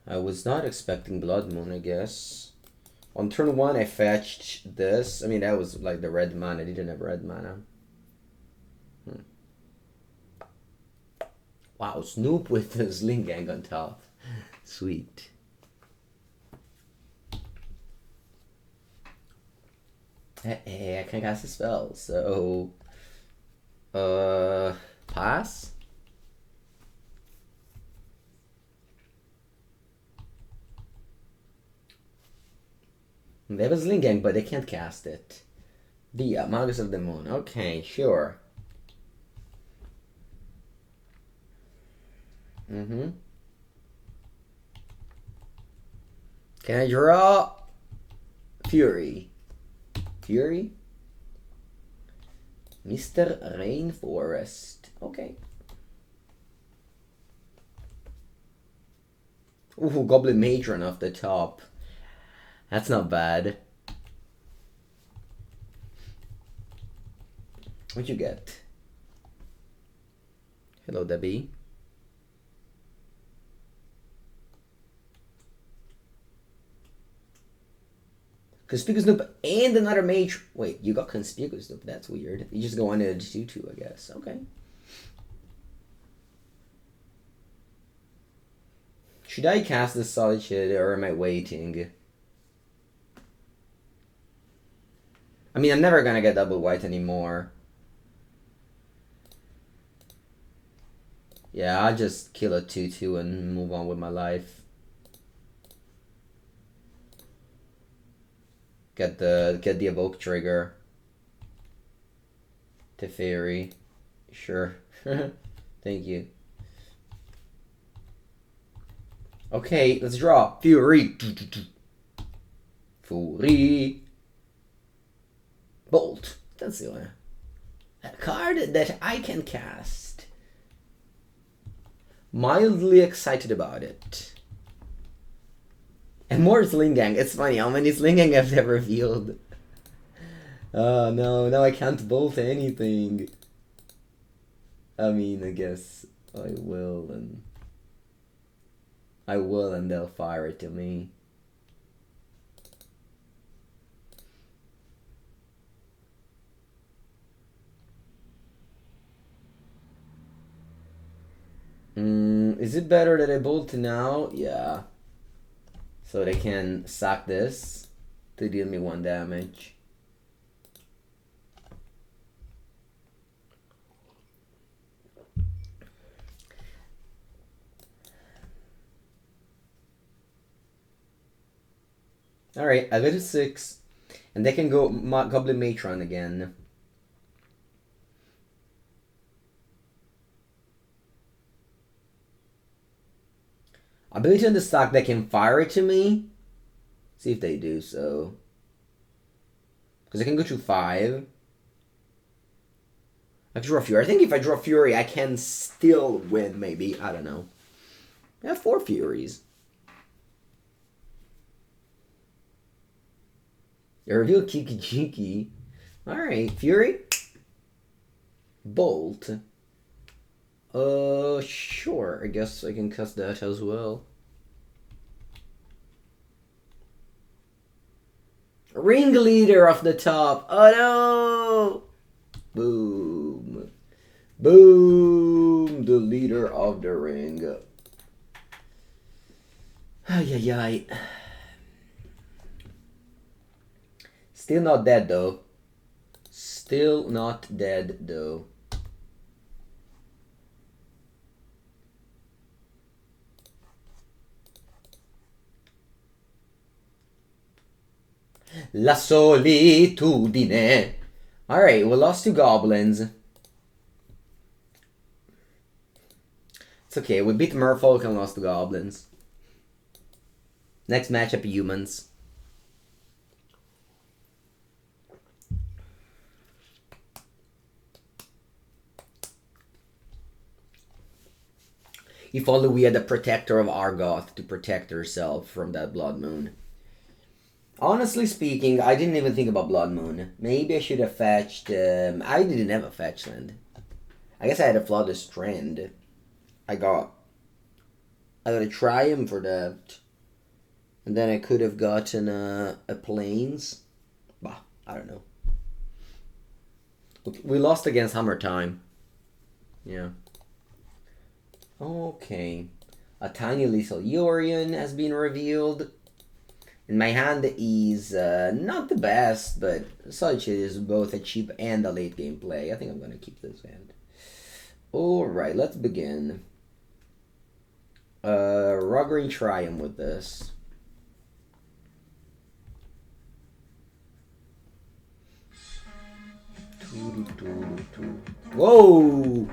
I was not expecting Blood Moon, I guess. On turn 1, I fetched this. I mean, that was like the red mana. I didn't have red mana. Wow, Snoop with the Sling Gang on top. Sweet. Hey, I can't cast a spell, so... pass? They have a Sling Gang, but they can't cast it. Dia, Magus of the Moon. Okay, sure. Can I draw Fury? Fury? Misty Rainforest. Okay. Ooh, Goblin Matron off the top. That's not bad. What'd you get? Hello, Debbie. Conspicuous Snoop and another mage. Wait, you got Conspicuous Snoop. That's weird. You just go on to 2-2, I guess. Okay. Should I cast this Solitude or am I waiting? I mean, I'm never gonna get double white anymore. Yeah, I'll just kill a 2-2 and move on with my life. Get the evoke trigger. Teferi. Sure. Thank you. Okay, let's draw. Fury. Fury. Bolt. That's the one. A card that I can cast. Mildly excited about it. And more Sling Gang. It's funny how many Sling Gang have they revealed. Oh no, now I can't bolt anything. I mean, I guess I will and they'll fire it to me. Is it better that I bolt now? Yeah. So they can sack this to deal me 1 damage. Alright, I go to 6. And they can go Goblin Matron again. Ability on the stock that can fire it to me. See if they do so. Because I can go to 5. I can draw Fury. I think if I draw Fury, I can still win, maybe. I don't know. I have 4 Furies. Reveal Kiki Jiki. Alright, Fury. Bolt. Sure. I guess I can cast that as well. Ringleader off the top. Oh no! Boom. Boom. The leader of the ring. Ay, ay, ay. Still not dead though. Still not dead though. La solitudine. Alright, we lost 2 goblins. It's okay, we beat Merfolk and lost 2 goblins. Next matchup, humans. If only we had a protector of Argoth to protect herself from that Blood Moon. Honestly speaking, I didn't even think about Blood Moon. Maybe I should have fetched... I didn't have a fetch land. I guess I had a Flooded Strand. I got a Triome for that. And then I could have gotten a Plains. Bah, I don't know. We lost against Hammer Time. Yeah. Okay. A tiny lethal Yorion has been revealed. And my hand is not the best, but Solitude is both a cheap and a late game play. I think I'm going to keep this hand. Alright, let's begin. Raugrin Triome with this. Whoa!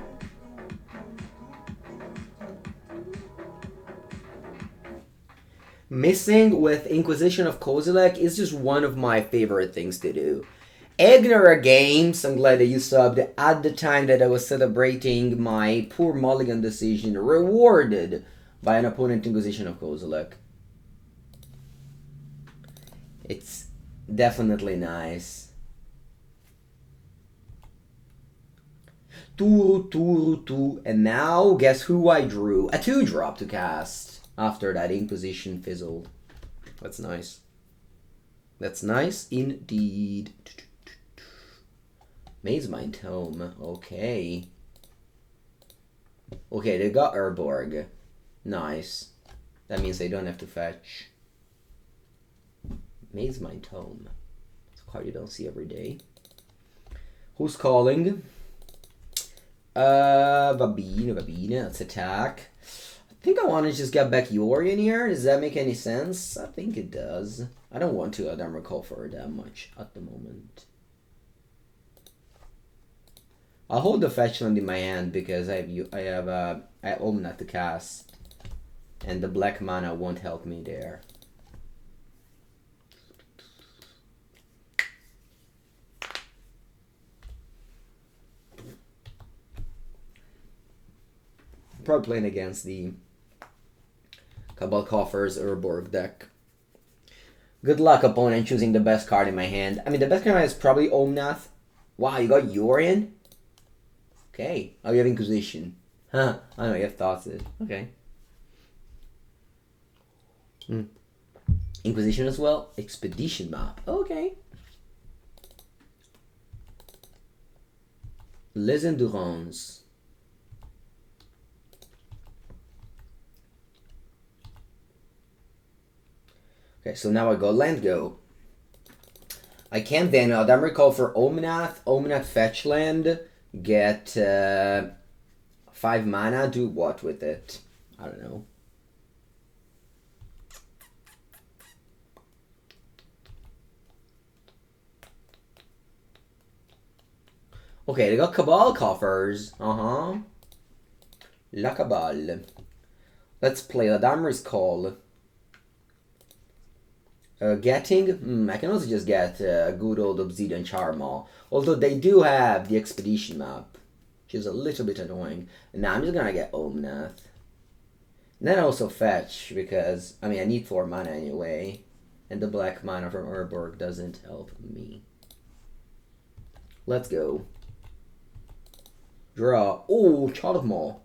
Missing with Inquisition of Kozilek is just one of my favorite things to do. Ignora Games, I'm glad that you subbed at the time that I was celebrating my poor mulligan decision, rewarded by an opponent Inquisition of Kozilek. It's definitely nice. And now, guess who I drew? A 2-drop to cast. After that Inquisition fizzled. That's nice. That's nice indeed. Mazemind Tome. Okay. Okay, they got Urborg. Nice. That means they don't have to fetch. Mazemind Tome. It's a card you don't see every day. Who's calling? Babine. Let's attack. I think I want to just get back Yorion here. Does that make any sense? I think it does. I don't want to Eladamri call for her that much at the moment. I'll hold the fetch land in my hand because I have Omnath to cast, and the black mana won't help me there. Probably playing against the Cabal Coffers Urborg deck. Good luck, opponent, choosing the best card in my hand. I mean, the best card is probably Omnath. Wow, you got Yorion? Okay. Oh, you have Inquisition. Huh. I know, you have Thoughtseize. Okay. Inquisition as well. Expedition map. Okay. Les Endurance. Okay, so now I go land go. I can then Eladamri call for Omnath. Omnath fetch land. Get 5 mana. Do what with it? I don't know. Okay, they got Cabal Coffers. La Cabal. Let's play Eladamri's call. Getting, I can also just get a good old Obsidian Charmaw. Although they do have the Expedition map, which is a little bit annoying. And now I'm just gonna get Omnath. And then also fetch, because, I mean, I need 4 mana anyway. And the black mana from Urborg doesn't help me. Let's go. Draw. Oh, Charmaw.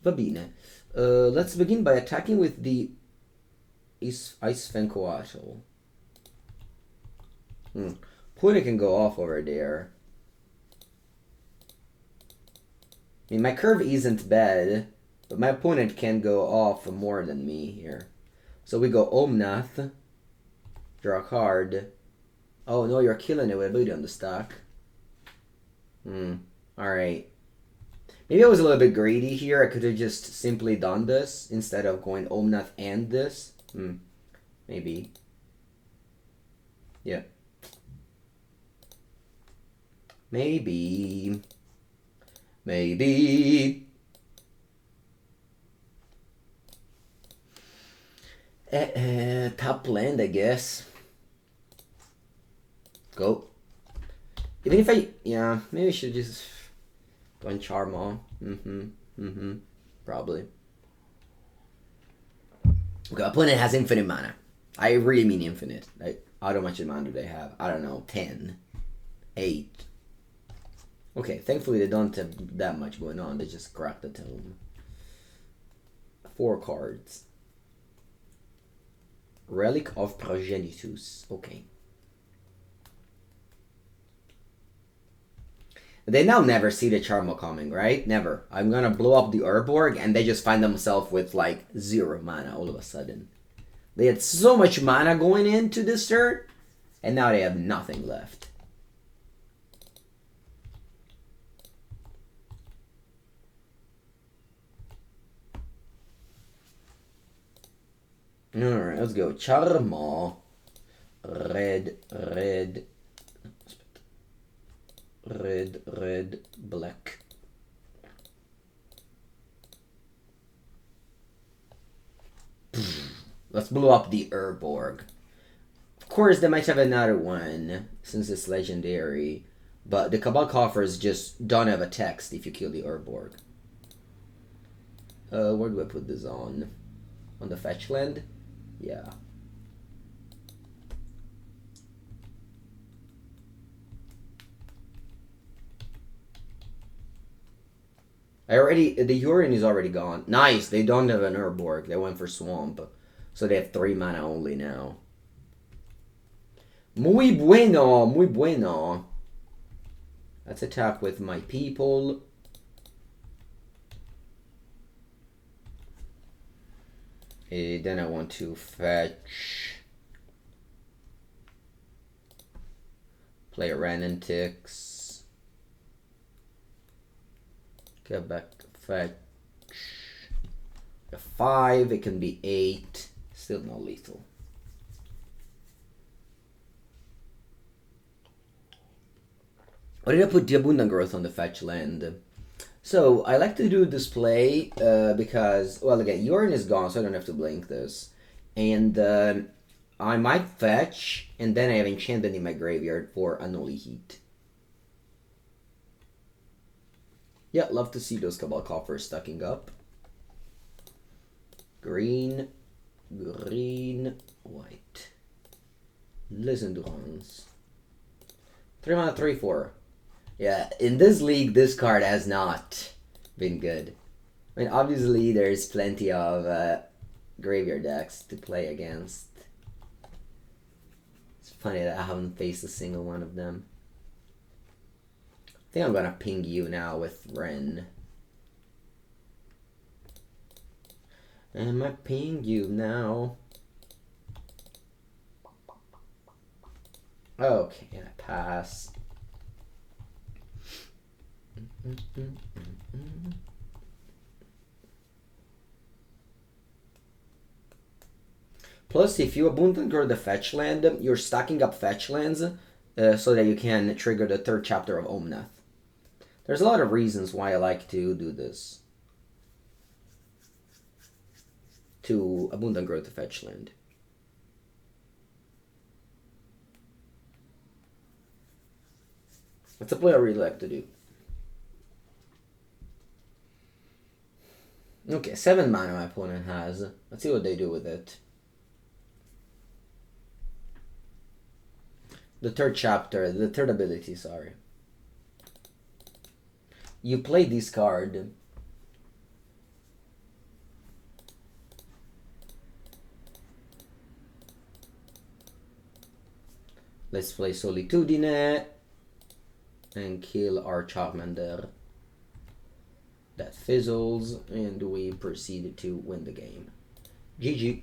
Va bene. Let's begin by attacking with the Ice-Fang Coatl. Puna can go off over there. I mean, my curve isn't bad, but my opponent can go off more than me here. So we go Omnath. Draw a card. Oh no, you're killing it with ability on the stack. Alright. Maybe I was a little bit greedy here. I could have just simply done this instead of going Omnath and this. Maybe. Yeah. Maybe. Top land, I guess. Go. Even if yeah, maybe I should just go on Charmaw. Probably. Okay, opponent has infinite mana. I really mean infinite. Like, how much mana do they have? I don't know, 10, 8. Okay, thankfully they don't have that much going on. They just cracked the tome. 4 cards. Relic of Progenitus. Okay. They now never see the Charmaw coming, right? Never. I'm gonna blow up the Urborg and they just find themselves with like 0 mana all of a sudden. They had so much mana going into this turn, and now they have nothing left. Alright, let's go. Charmaw. Red, black. Let's blow up the Urborg. Of course, they might have another one, since it's legendary. But the Cabal Coffers just don't have a text if you kill the Urborg. Where do I put this on? On the fetch land? Yeah. The urine is already gone. Nice, they don't have an Urborg. They went for Swamp. So they have 3 mana only now. Muy bueno, muy bueno. Let's attack with my people. Then I want to fetch. Play Wrenn and Six. Get back, fetch. A 5, it can be 8. Still not lethal. Why did I put the Abundant Growth on the fetch land? So, I like to do this play because, well, again, Urine is gone, so I don't have to blink this. And I might fetch, and then I have Enchantment in my graveyard for Unholy Heat. Yeah, love to see those Cabal Coffers stacking up. Green, white. Les Endurance. 3 mana, 3/4. Yeah, in this league, this card has not been good. I mean, obviously, there's plenty of graveyard decks to play against. It's funny that I haven't faced a single one of them. I think I'm gonna ping you now with Wrenn. And I ping you now. Okay, I pass. Plus, if you Abundant Grow the fetch land, you're stacking up fetch lands so that you can trigger the 3rd chapter of Omnath. There's a lot of reasons why I like to do this. To Abundant Grow the fetch land. That's a play I really like to do. Okay, 7 mana my opponent has. Let's see what they do with it. The third chapter, the third ability, sorry. You play this card. Let's play Solitude and kill our Charmander. That fizzles, and we proceed to win the game. GG.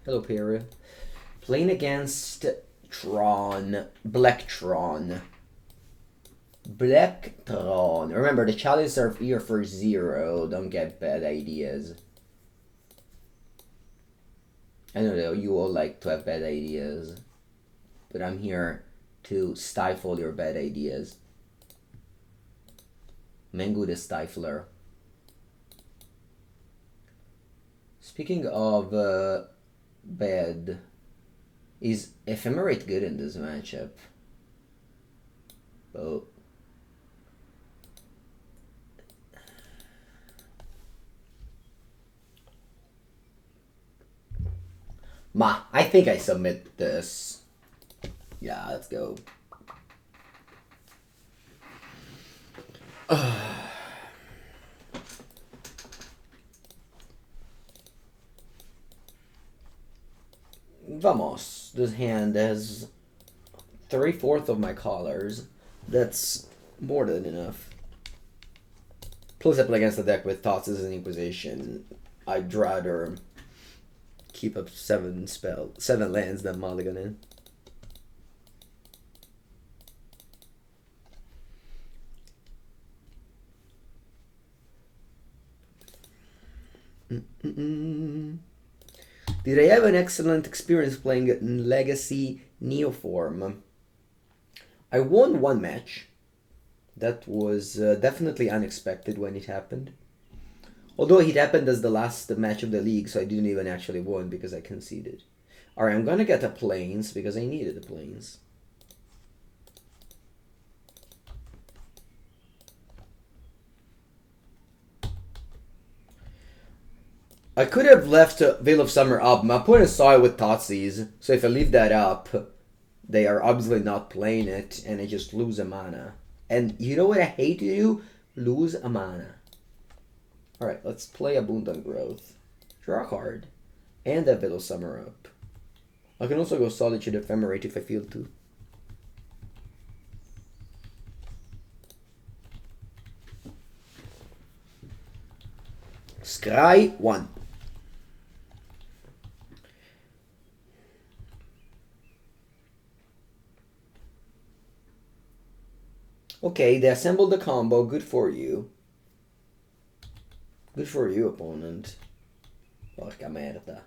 Hello, Perry. Playing against Blacktron. Remember, the challenges are here for 0. Don't get bad ideas. I know you all like to have bad ideas, but I'm here to stifle your bad ideas. Mengu the Stifler. Speaking of bad, is Ephemerate good in this matchup? Oh. I think I submit this. Yeah, let's go. Vamos. This hand has 3/4 of my colors. That's more than enough. Plus I play against the deck with Thoughts as an Inquisition. I'd rather keep up 7 lands than mulligan in. Did I have an excellent experience playing Legacy Neoform? I won 1 match. That was definitely unexpected when it happened. Although it happened as the last match of the league, so I didn't even actually win because I conceded. Alright, I'm gonna get a Plains because I needed a Plains. I could have left Veil of Summer up. My opponent saw it with Thoughtseize, so if I leave that up, they are obviously not playing it, and I just lose a mana. And you know what I hate to do? Lose a mana. Alright, let's play Abundant Growth. Draw a card. And that Veil of Summer up. I can also go Solitude Ephemerate if I feel to. Scry 1. Okay, they assembled the combo. Good for you. Good for you, opponent. Porca merda.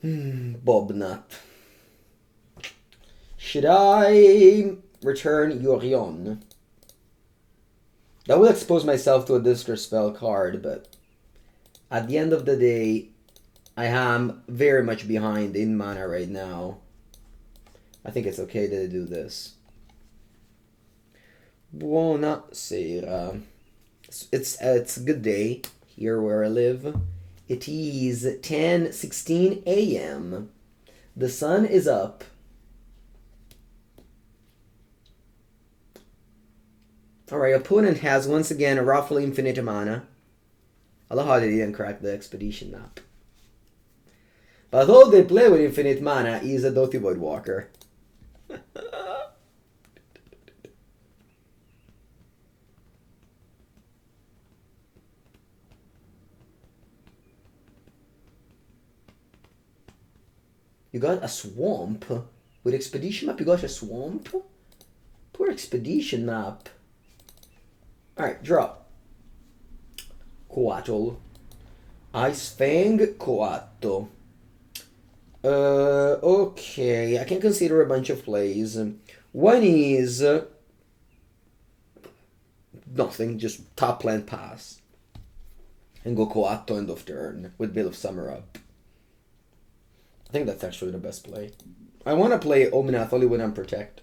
Bobnut. Should I return Yorion? That will expose myself to a Distress Spell card, but at the end of the day, I am very much behind in mana right now. I think it's okay that I do this. Buonasera. It's a good day here where I live. It is 10:16 a.m. The sun is up. Alright, opponent has once again a roughly infinite mana. I love how they didn't crack the Expedition map. But all they play with infinite mana is a Doty Voidwalker. You got a swamp? With Expedition map you got a swamp? Poor Expedition map. Alright, draw. Coatl. Ice-Fang Coatl. Okay, I can consider a bunch of plays. One is nothing, just top land pass. And go Coatl end of turn with Veil of Summer up. I think that's actually the best play. I want to play Omnath only when I'm protect.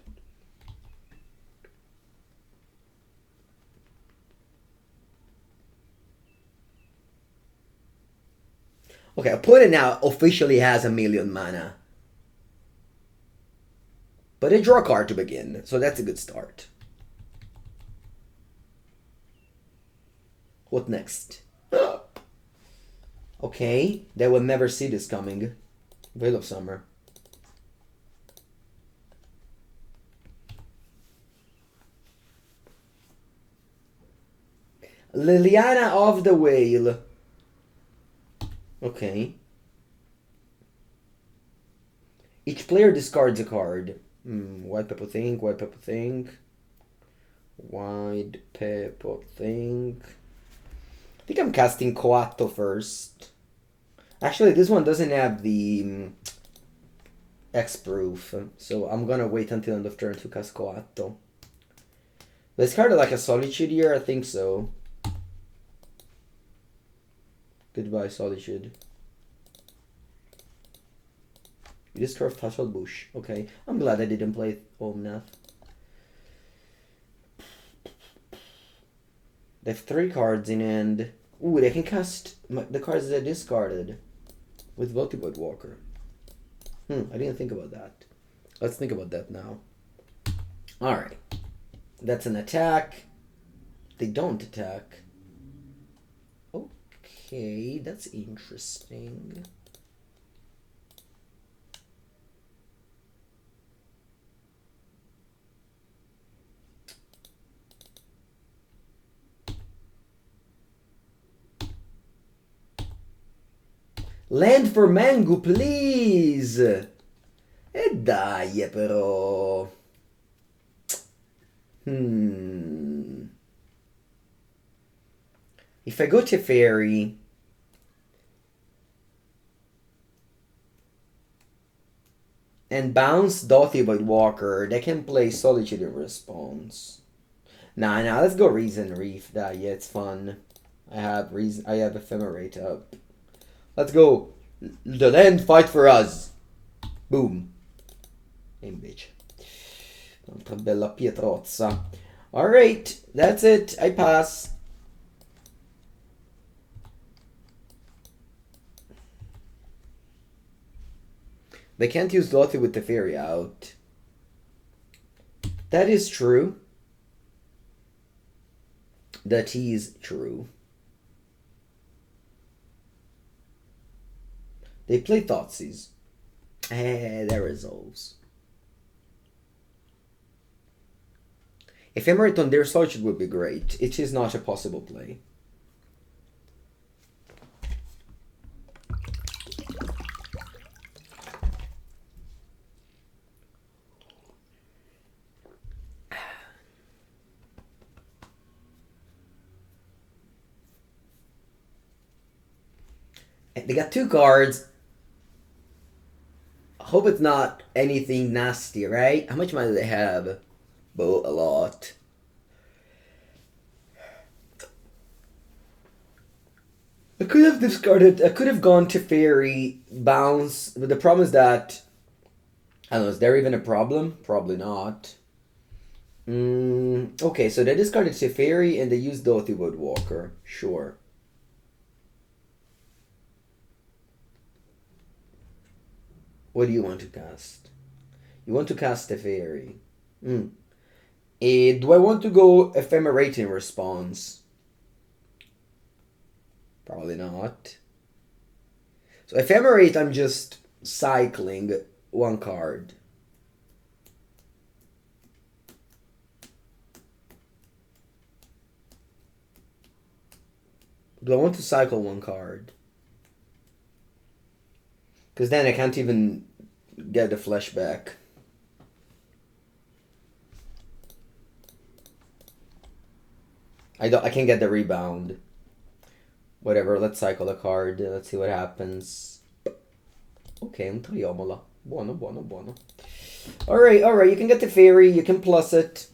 Okay, opponent now officially has 1,000,000 mana. But they draw a card to begin, so that's a good start. What next? Okay, they will never see this coming. Veil of Summer. Liliana of the Whale. Okay. Each player discards a card. White pepper think, white pepper think. White pepper think. I think I'm casting Coatl first. Actually, this one doesn't have the X-proof, so I'm gonna wait until end of turn to cast Coatl. Let's card like a Solitude here, I think so. Goodbye, Solitude. You just curved Threshold Bush. Okay, I'm glad I didn't play Omnath. They have 3 cards in hand. Ooh, they can cast the cards they discarded with Void Walker. I didn't think about that. Let's think about that now. Alright. That's an attack. They don't attack. Okay, that's interesting. Land for Mengu, please! E dai, però. If I go to Teferi and bounce Void Walker, they can play Solitude in response. Nah, let's go Risen Reef. Yeah, it's fun. I have Ephemerate up. Let's go. The land fight for us. Boom. E invece. Un'altra bella pietrozza. Alright, that's it. I pass. They can't use Lottie with Teferi out. That is true. That is true. They play Thoughtseize. That resolves. Ephemerate on their Solitude would be great. It is not a possible play. They got 2 cards. Hope it's not anything nasty, right? How much money do they have? But a lot. I could have discarded. I could have gone to Teferi, bounce. But the problem is that I don't know. Is there even a problem? Probably not. Okay, so they discarded Teferi and they used Void Walker. Sure. What do you want to cast? You want to cast Teferi. Do I want to go Ephemerate in response? Probably not. So Ephemerate, I'm just cycling 1 card. Do I want to cycle 1 card? Because then I can't even get the flesh back. I can't get the rebound. Whatever, let's cycle the card. Let's see what happens. Okay, un Triomola. Buono, buono, buono. Alright, you can get the Teferi, you can plus it.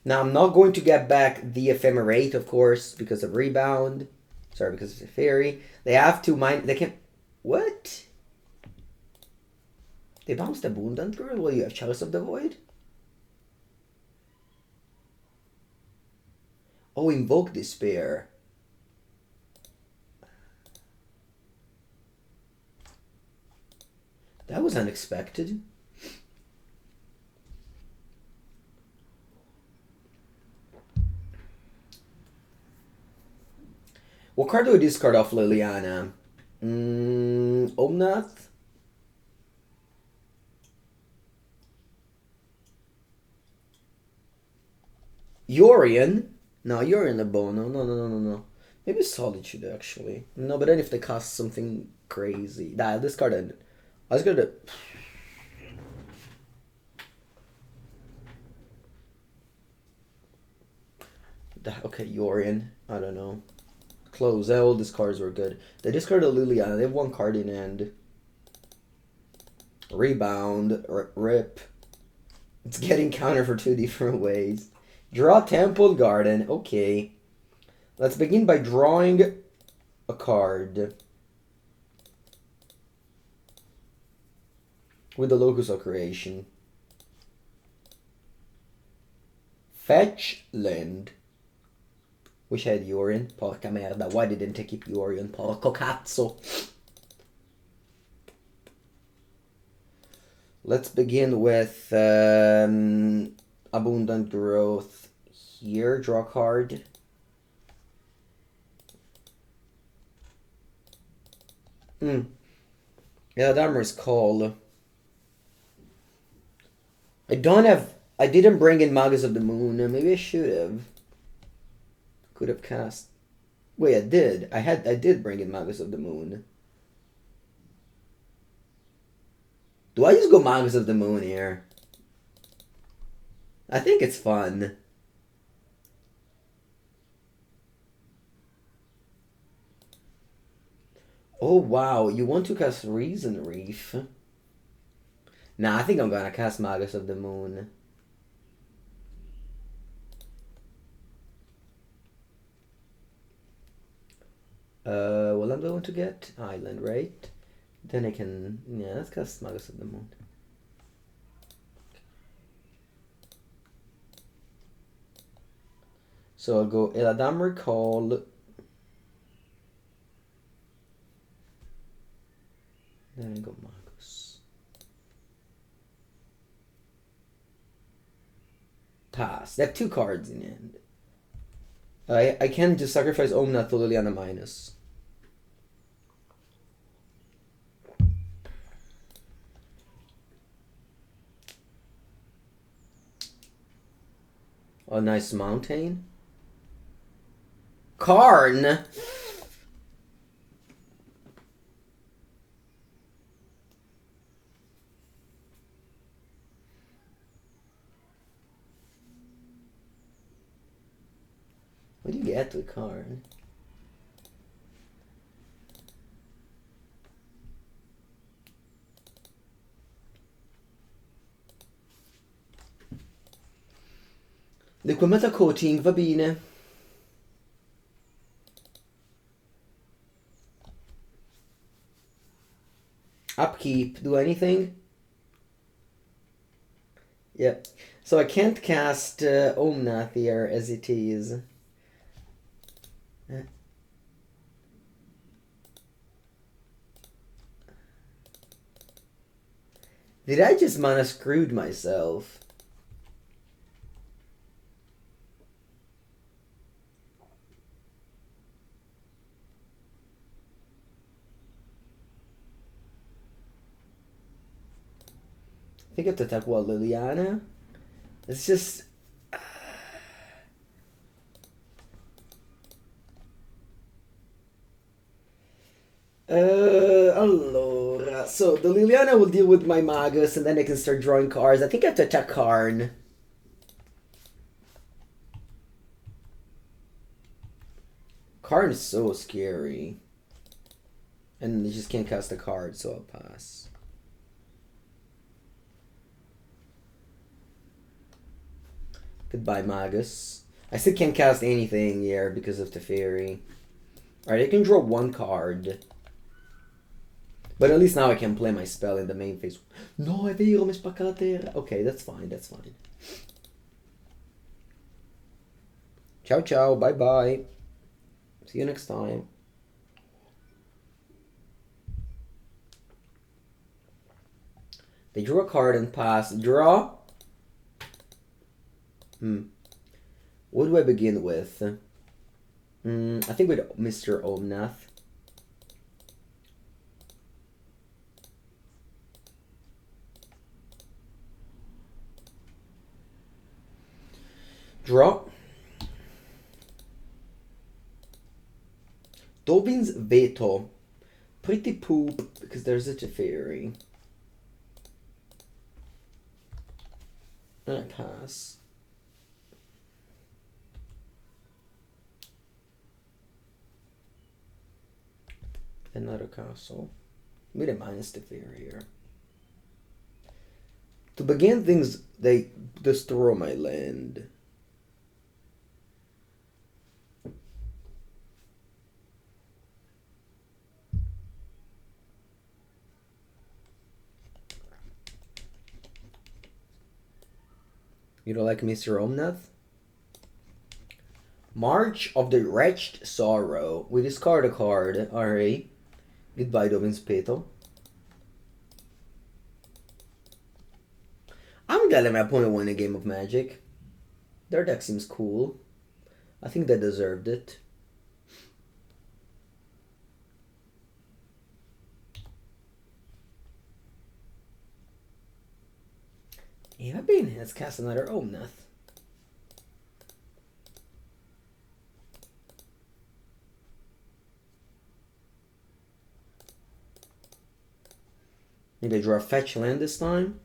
Now I'm not going to get back the Ephemerate, of course, because of rebound. Sorry, because of Teferi. They have to mine. They can. What? They bounced Abundant Girl while you have Chalice of the Void? Oh, Invoke Despair. That was unexpected. What card do we discard off Liliana? Omnath? Yorion? No, Yorion the Bono. No. Maybe Solitude, actually. No, but then if they cast something crazy... Nah, I'll discard it. I was gonna... Okay, Yorion. I don't know. Close. All these cards were good. They discarded Liliana. They have one card in hand. Rebound. Rip. It's getting countered for 2 different ways. Draw Temple Garden. Okay. Let's begin by drawing a card. With the Locus of Creation. Fetch land. Wish I had Yorion. Porca merda. Why didn't I keep Yorion? Porco cazzo. Let's begin with Abundant Growth here. Draw a card. Eladamri's Call. I didn't bring in Magus of the Moon. Maybe I should have. Could have cast. Wait, I did. I did bring in Magus of the Moon. Do I just go Magus of the Moon here? I think it's fun. Oh wow, you want to cast Risen Reef? Nah, I think I'm gonna cast Magus of the Moon. Well, I'm going to get Island, right? Then I can... Yeah, let's cast Magus of the Moon. So I'll go Eladamri Call. Then I go Magus. Pass. They have 2 cards in the end. I can just sacrifice Omnath to Liliana minus. A nice mountain. Karn! What do you get with Karn? Liquid Metal Coating, va bene. Upkeep, do anything? Yeah. So I can't cast Omnath here as it is. Did I just mana screwed myself? I think I have to attack what, Liliana? It's just... Allora, so the Liliana will deal with my Magus and then I can start drawing cards. I think I have to attack Karn. Karn is so scary. And you just can't cast a card, so I'll pass. Goodbye, Magus. I still can't cast anything here because of Teferi. Alright, I can draw 1 card. But at least now I can play my spell in the main phase. No, è vero, mi spacca la terra. Okay, that's fine, that's fine. Ciao, ciao, bye bye. See you next time. They drew a card and pass. Draw. What do I begin with? I think with Mr. Omnath. Draw. Dobbin's Veto. Pretty poop because there's a Teferi. And I pass. Another castle. With a minus Teferi here. To begin things, they destroy my land. You don't like Mr. Omnath? March of the Wretched Sorrow. We discard a card. Alright. Goodbye, Dobbin's Veto. I'm glad that my opponent won a game of Magic. Their deck seems cool. I think they deserved it. Yeah, let's cast another Omnath. Maybe I draw a fetch land this time.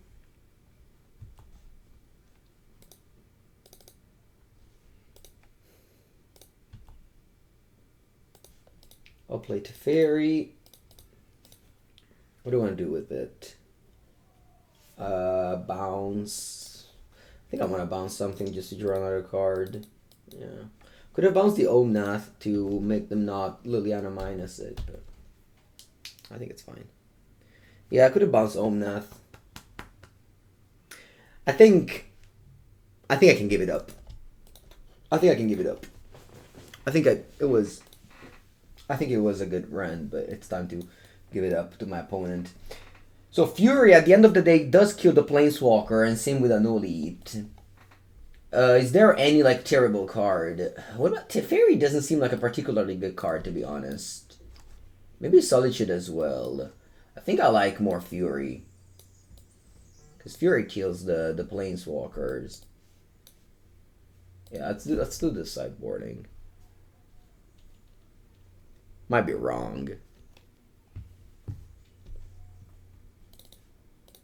I'll play Teferi. What do I want to do with it? Bounce. I think I want to bounce something just to draw another card. Yeah. Could have bounced the Omnath to make them not Liliana minus it, but I think it's fine. Yeah, I could have bounced Omnath. I think I can give it up. I think it was a good run, but it's time to give it up to my opponent. So Fury at the end of the day does kill the Planeswalker, and same with Unholy Heat. Is there any like terrible card? What about Teferi? Doesn't seem like a particularly good card, to be honest. Maybe Solitude as well. I think I like more Fury. Because Fury kills the Planeswalkers. Yeah, let's do the sideboarding. Might be wrong.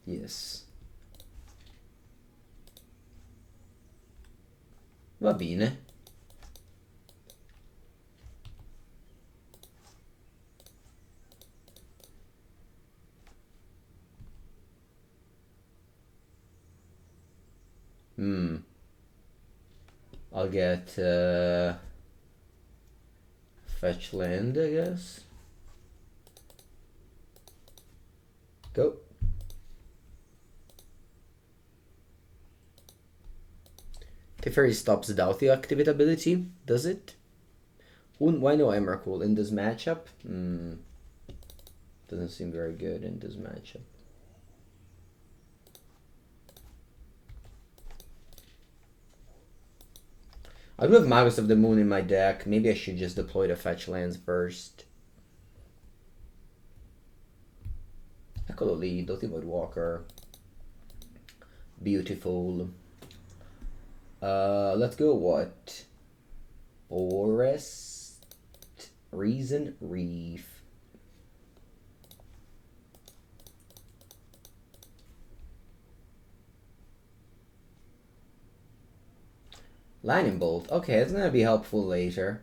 Yes. Va bene. I'll get fetch land, I guess. Go. Teferi stops Doughty activate ability, does it? Why no Emrakul in this matchup? Doesn't seem very good in this matchup. I do have Magus of the Moon in my deck. Maybe I should just deploy the fetch lands first. Echo Lead, Doughty Voidwalker. Beautiful. Let's go what? Forest, Risen Reef. Lightning Bolt. Okay, it's gonna be helpful later.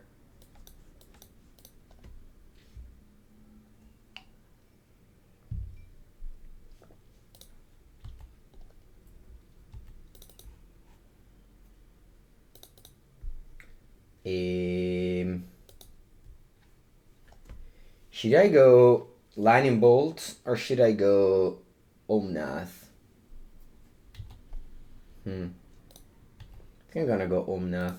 Should I go Lightning Bolt or should I go Omnath? I think I'm gonna go Omnath.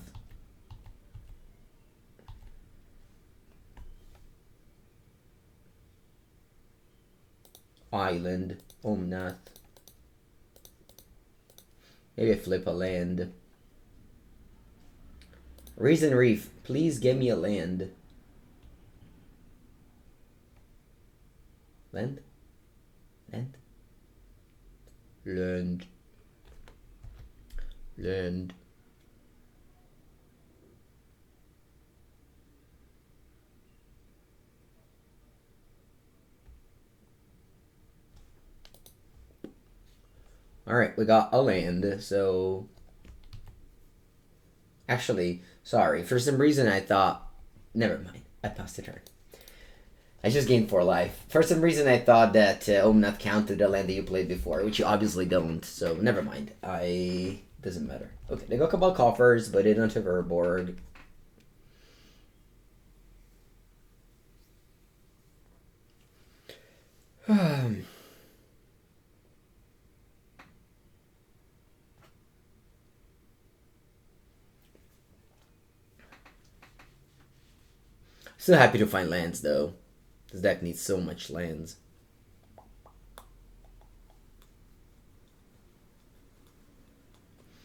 Island, Omnath. Maybe I flip a land. Risen Reef, please give me a land. Land? Land? Land. Land. Alright, we got a land, so... Actually, sorry, for some reason I thought... Never mind, I passed the turn. I just gained 4 life. For some reason I thought that Omnath counted the land that you played before, which you obviously don't, so never mind. Doesn't matter. Okay, they got Cabal Coffers, but they don't have Urborg. Still happy to find lands though. This deck needs so much lands.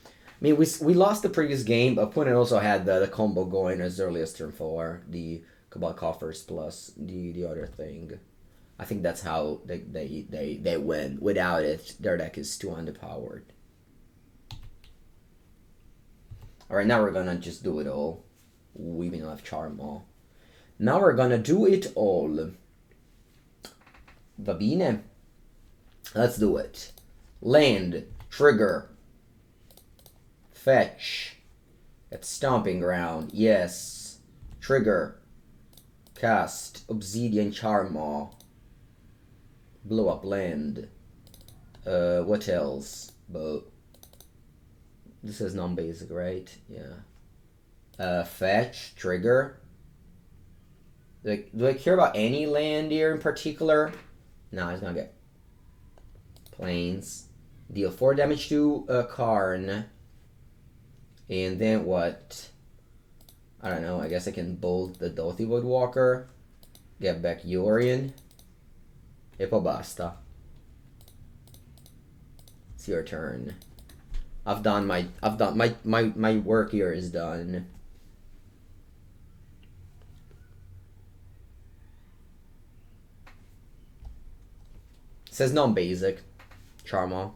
I mean, we lost the previous game, but opponent also had the combo going as early as turn 4. The Cabal Coffers plus the other thing. I think that's how they win. Without it, their deck is too underpowered. Alright, now we're gonna just do it all. We even have Charmaw. Now we're gonna do it all. Va bene. Let's do it. Land. Trigger. Fetch. At Stomping Ground. Yes. Trigger. Cast. Obsidian Charmaw. Blow up land. What else? But this is non-basic, right? Yeah. Fetch. Trigger. Do I care about any land here in particular? No, he's gonna get plains. Deal 4 damage to Karn. And then what? I don't know. I guess I can bolt the Dothy Woodwalker. Get back Yorion. E poi basta. It's your turn. My work here is done. It says non-basic. Charmaw.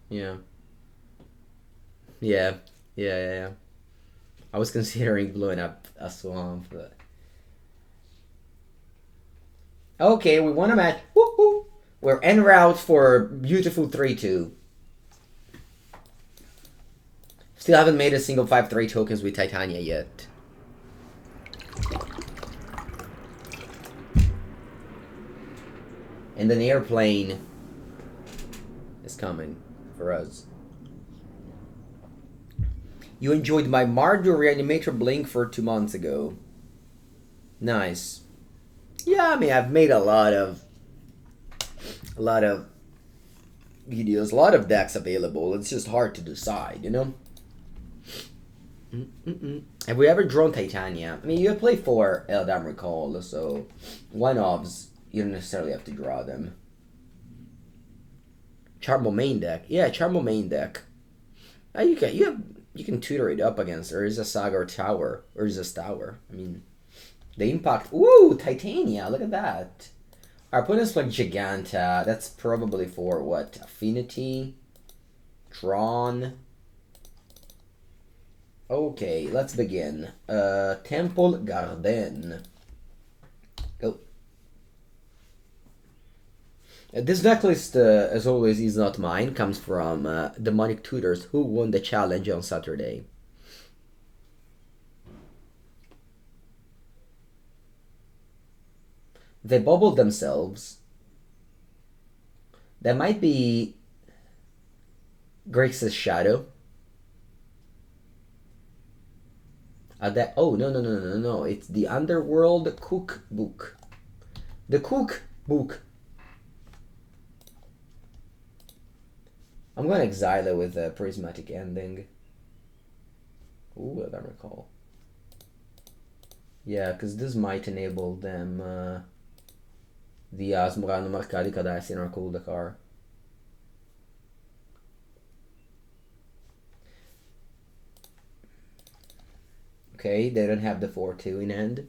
Yeah. Yeah. I was considering blowing up a swamp, but... Okay, we won a match. Woohoo! We're en route for beautiful 3-2. Still haven't made a single 5-3 tokens with Titania yet. And an airplane is coming for us. You enjoyed my Mardu Reanimator Blink for 2 months ago. Nice. Yeah, I mean, I've made a lot of videos, a lot of decks available. It's just hard to decide, you know? Have we ever drawn Titania? I mean, you play 4 Eladamri Call, so 1-ofs, you don't necessarily have to draw them. Charmaw main deck. Yeah, Charmaw main deck. You can tutor it up against Urza Saga or Tower. Urza's Tower. I mean, the impact. Ooh, Titania. Look at that. Our opponent's playing Giganta. That's probably for what? Affinity. Drawn. Okay, let's begin. Temple Garden. Go. This decklist, as always, is not mine. Comes from Demonic Tutors, who won the challenge on Saturday. They bubbled themselves. That might be Grixis Shadow. Oh, no. It's the Underworld Cookbook. The Cookbook. I'm going to exile it with a Prismatic Ending. Ooh, I don't recall. Yeah, because this might enable them di Asmurano marcare i cadassi in una cold car. Okay, they don't have the 4-2 in hand.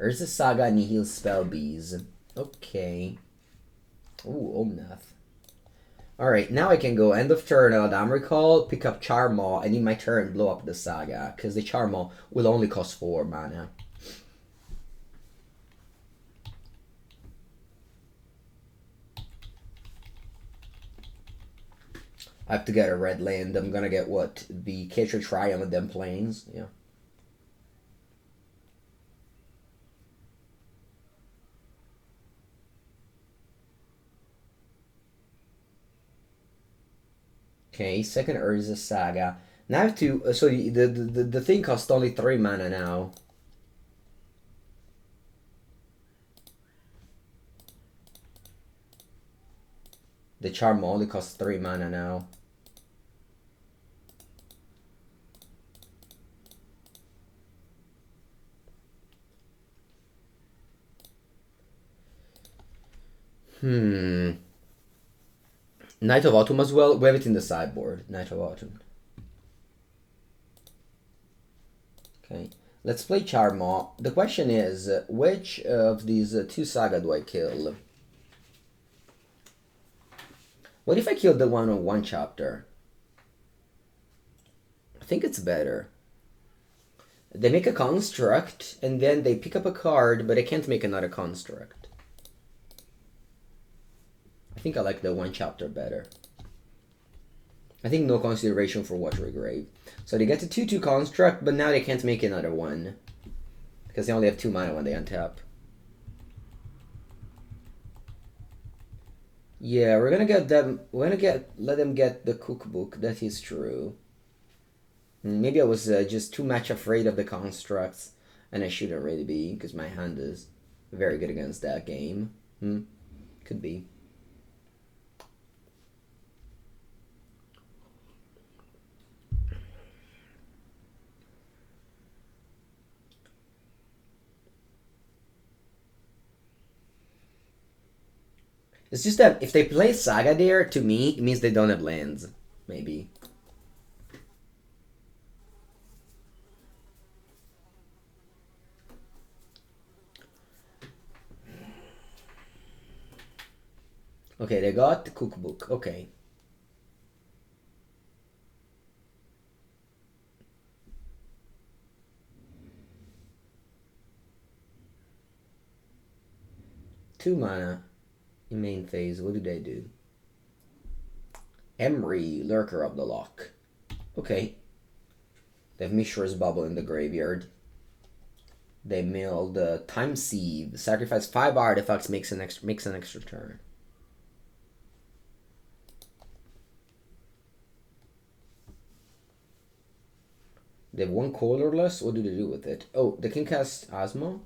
Urza Saga Nihil Spell Bees. Okay. Ooh, Omnath. Alright, now I can go end of turn, Eladamri call, pick up Charmaw, and in my turn blow up the Saga, because the Charmaw will only cost 4 mana. I have to get a red land. I'm gonna get what? The Ketria Triome with them planes. Yeah. Okay, second Urza Saga. Now I have to. So the thing costs only 3 mana now. The Charm only costs 3 mana now. Night of Autumn as well. We have it in the sideboard. Night of Autumn. Okay. Let's play Charmaw. The question is, which of these 2 Saga do I kill? What if I kill the one on 1 chapter? I think it's better. They make a construct, and then they pick up a card, but they can't make another construct. I think I like the 1 chapter better. I think no consideration for Watery Grave. So they get the 2-2 construct, but now they can't make another one. Because they only have 2 mana when they untap. Yeah, we're gonna get them. We're gonna let them get the cookbook. That is true. Maybe I was just too much afraid of the constructs, and I shouldn't really be, because my hand is very good against that game. Could be. It's just that if they play Saga there, to me, it means they don't have lands. Maybe. Okay, they got the cookbook. Okay. Two mana in main phase. What do they do? Emry, Lurker of the Loch. Okay. They have Mishra's Bubble in the graveyard. They milled Time Sieve. Sacrifice 5 artifacts, makes an extra turn. They have 1 colorless. What do they do with it? Oh, they can cast Asmo.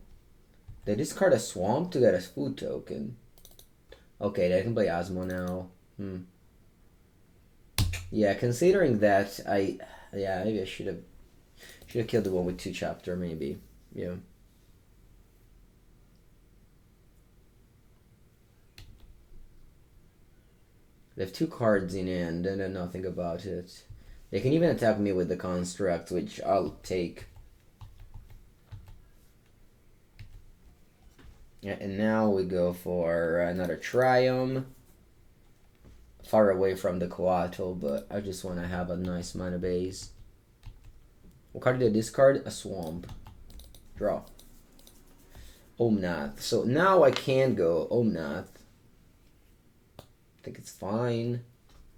They discard a Swamp to get a food token. Okay, they can play Asmo now. Yeah, considering that, yeah, maybe I should have killed the one with 2 chapter, maybe. Yeah. They have 2 cards in hand, and then nothing about it. They can even attack me with the construct, which I'll take. Yeah, and now we go for another Triome. Far away from the Coatl, but I just want to have a nice mana base. What card did I discard? A Swamp. Draw. Omnath. So now I can go Omnath. I think it's fine.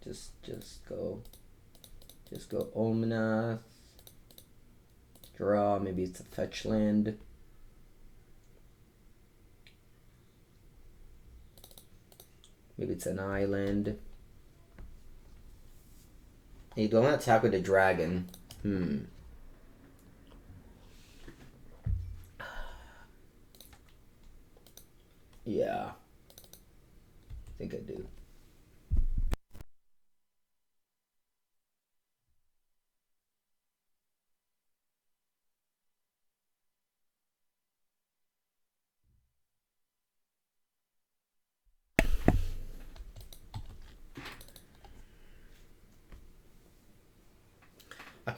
Just go Omnath. Draw. Maybe it's a fetch land. Maybe it's an island. Hey, do I want to attack with a dragon? Yeah. I think I do.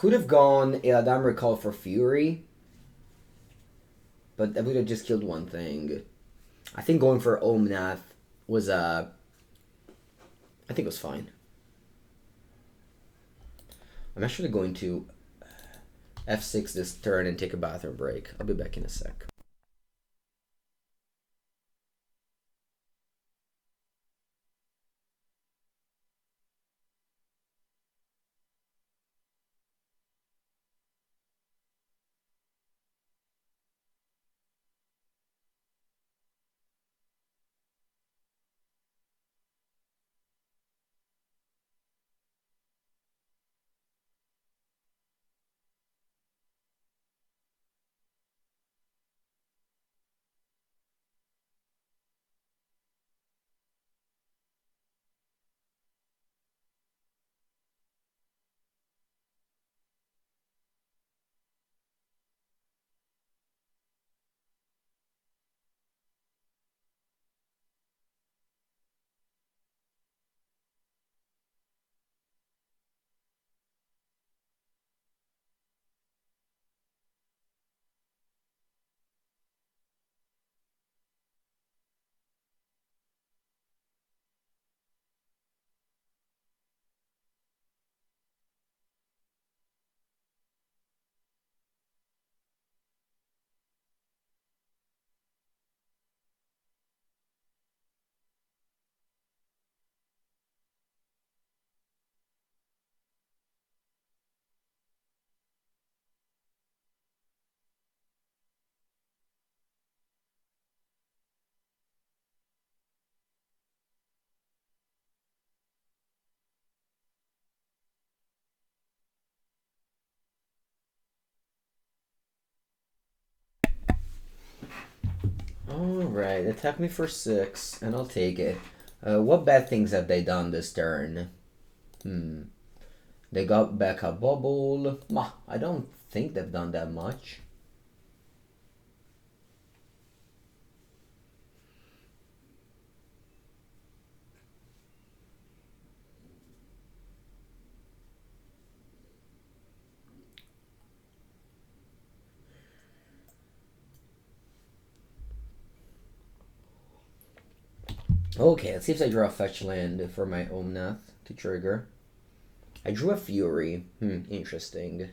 could have gone Eladamri Call for Fury, but that would have just killed one thing. I think going for Omnath was I think it was fine. I'm actually going to F6 this turn and take a bathroom break. I'll be back in a sec. Alright, attack me for 6, and I'll take it. What bad things have they done this turn? They got back a bubble. I don't think they've done that much. Okay, let's see if I draw a fetch land for my Omnath to trigger. I drew a Fury. Interesting.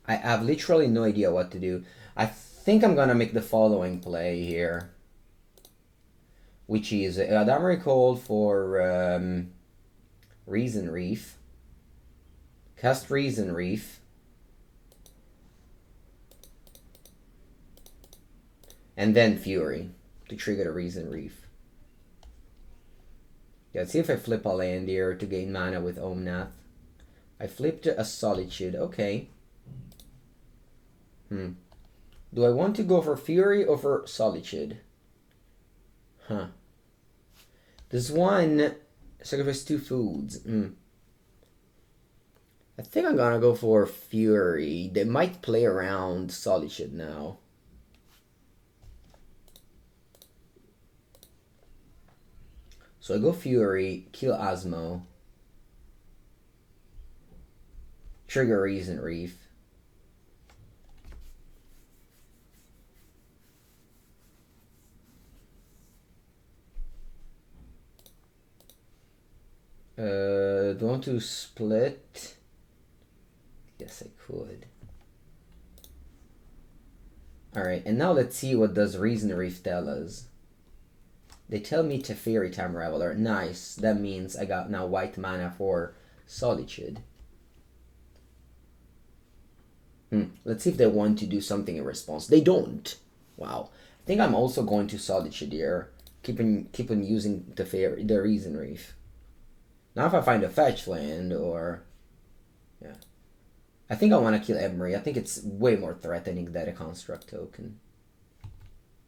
I have literally no idea what to do. I think I'm gonna make the following play here, which is Eladamri Coatl for Risen Reef. Cast Risen Reef. And then Fury to trigger the Risen Reef. Yeah, let's see if I flip a land here to gain mana with Omnath. I flipped a Solitude. Okay. Do I want to go for Fury or for Solitude? This one sacrifice 2 foods. I think I'm gonna go for Fury. They might play around Solitude now. So I go Fury, kill Asmo, trigger Risen Reef. Do I want to split? Yes, I could. Alright, and now let's see what does Risen Reef tell us. They tell me Teferi time Raveler. Nice. That means I got now white mana for Solitude. Let's see if they want to do something in response. They don't. Wow. I think I'm also going to Solitude here. Keep on using Teferi, the Risen Reef. Now if I find a fetch land or... Yeah. I think I want to kill Emery. I think it's way more threatening than a construct token.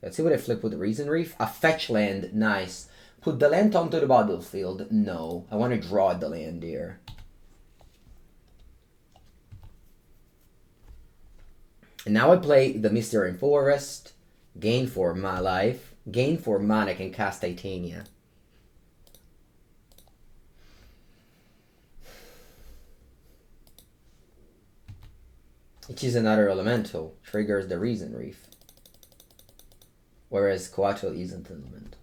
Let's see what I flip with the Risen Reef. A fetch land. Nice. Put the land onto the battlefield. No. I want to draw the land here. And now I play the Misty Rainforest. Gain 4 life. Gain 4 mana, I can cast Titania. Which is another elemental. Triggers the Risen Reef. Whereas Coatl isn't an elemental.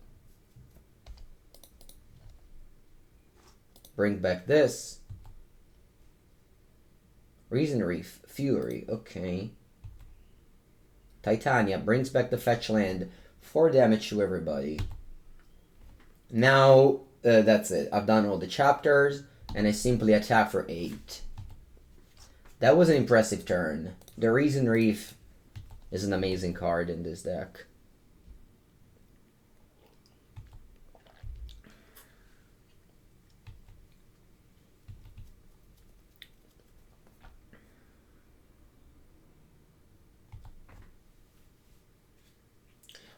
Bring back this. Risen Reef. Fury. Okay. Titania brings back the fetch land. 4 damage to everybody. Now, that's it. I've done all the chapters, and I simply attack for 8. That was an impressive turn. The Risen Reef is an amazing card in this deck.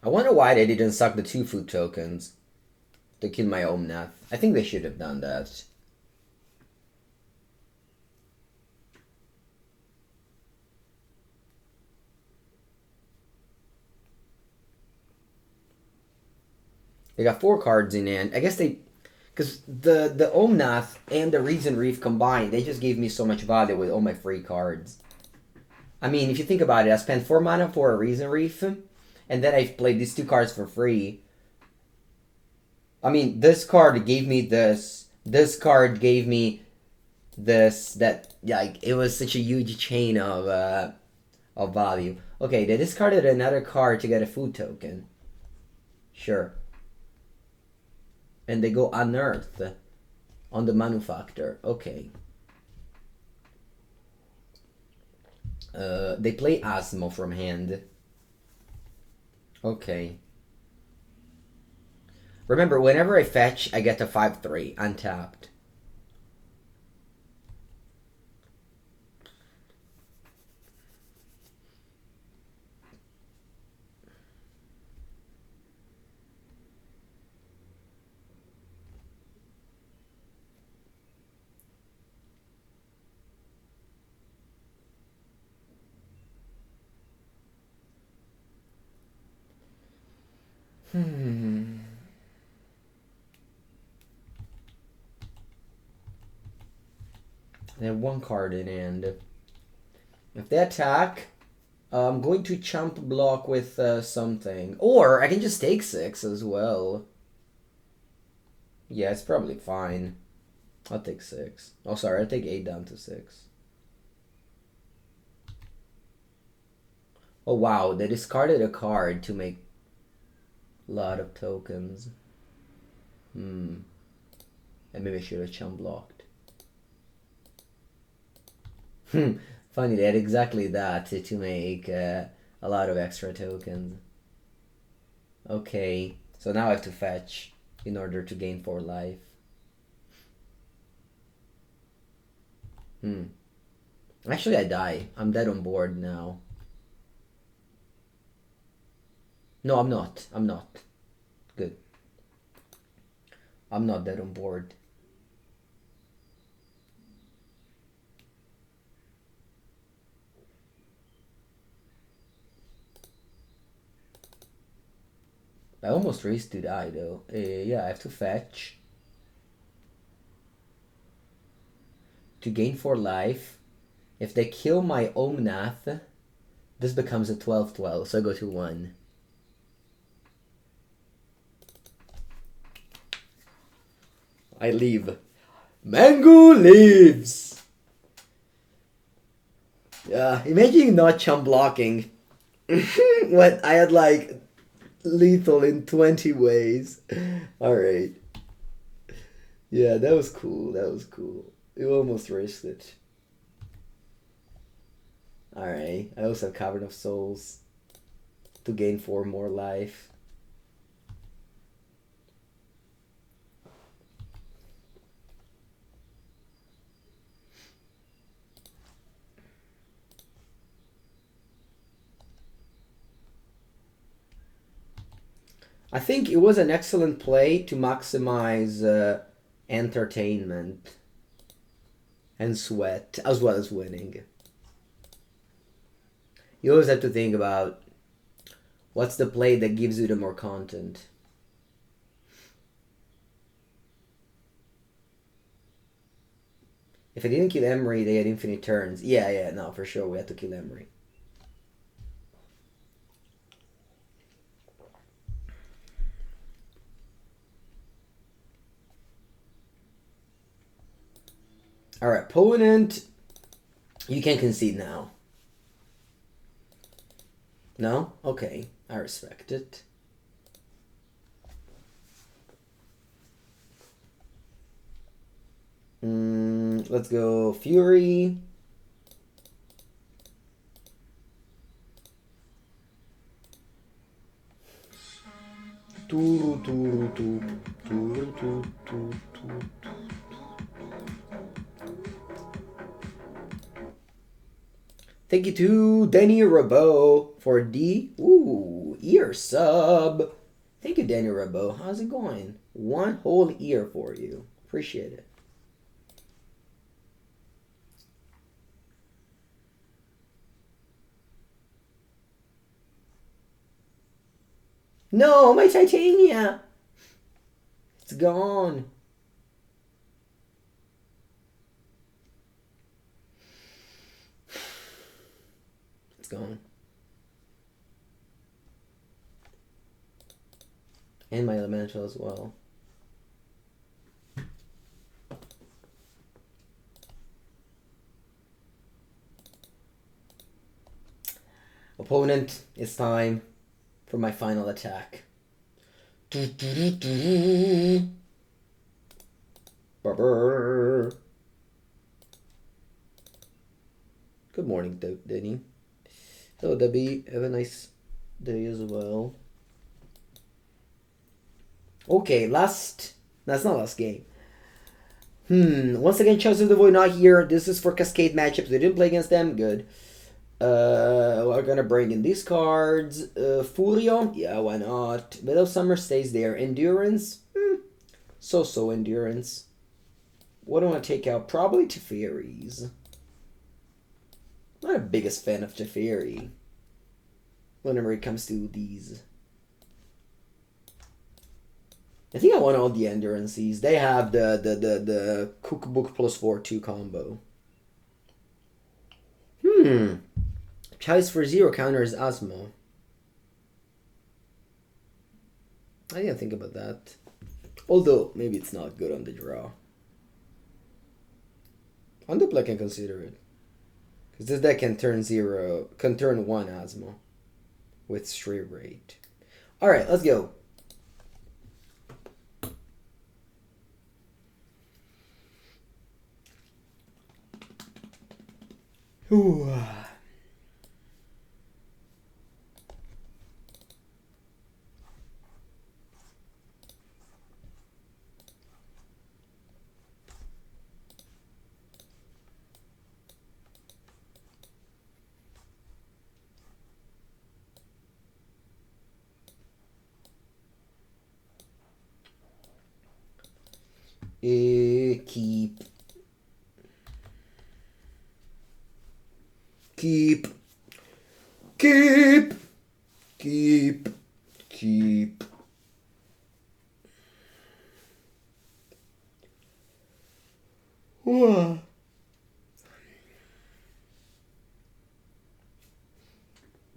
I wonder why they didn't suck the 2 food tokens to kill my Omnath. I think they should have done that. They got 4 cards in hand. I guess they... Because the Omnath and the Risen Reef combined, they just gave me so much value with all my free cards. I mean, if you think about it, I spent 4 mana for a Risen Reef, and then I played these 2 cards for free. I mean, this card gave me this. This card gave me this. That, like, it was such a huge chain of value. Okay, they discarded another card to get a food token. Sure. And they go Unearth on the Manufactor. Okay. They play Asmo from hand. Okay. Remember, whenever I fetch, I get a 5/3 untapped. They have 1 card in hand. If they attack, I'm going to chump block with something. Or I can just take 6 as well. Yeah, it's probably fine. I'll take 6. Oh, sorry, I'll take 8 down to 6. Oh, wow, they discarded a card to make a lot of tokens. And maybe I should have chump blocked. Funny, they had exactly that to make a lot of extra tokens. Okay, so now I have to fetch in order to gain 4 life. Actually, I die. I'm dead on board now. No, I'm not. I'm not. Good. I'm not dead on board. I almost raised to die though. Yeah, I have to fetch to gain 4 life. If they kill my Omnath, this becomes a 12/12, so I go to 1. I leave. Mango lives! Yeah, imagine not chump blocking. What, I had like lethal in 20 ways. Alright. Yeah, that was cool. That was cool. You almost risked it. Alright. I also have Cavern of Souls to gain 4 more life. I think it was an excellent play to maximize entertainment and sweat, as well as winning. You always have to think about What's the play that gives you the more content? If I didn't kill Emery, they had infinite turns. Yeah, no, for sure, we had to kill Emery. Alright, opponent. You can concede now. No? Okay, I respect it. Let's go Fury. Thank you to Danny Rabot for the ear sub. Thank you, Danny Rabot. How's it going? One whole ear for you. Appreciate it. No, my Titania! It's gone. It's gone. And my elemental as well. Opponent, it's time for my final attack. Barber. Good morning, Denny. Hello, Debbie. Have a nice day as well. Okay, that's not last game. Once again, Chelsea of the Void not here. This is for Cascade matchups. They didn't play against them. Good. We're gonna bring in these cards. Furio, yeah, why not? Middle Summer stays there. Endurance, so Endurance. What do I want to take out? Probably Teferi's. Not the biggest fan of Teferi whenever it comes to these. I think I want all the Endurances. They have the Cookbook +4/2 combo. Chalice for 0 counters Asmo. I didn't think about that. Although, maybe it's not good on the draw. On the play, I can consider it. Because this deck can turn 1 Asmo. With straight rate. Alright, let's go. Ooh. Keep. Whoa.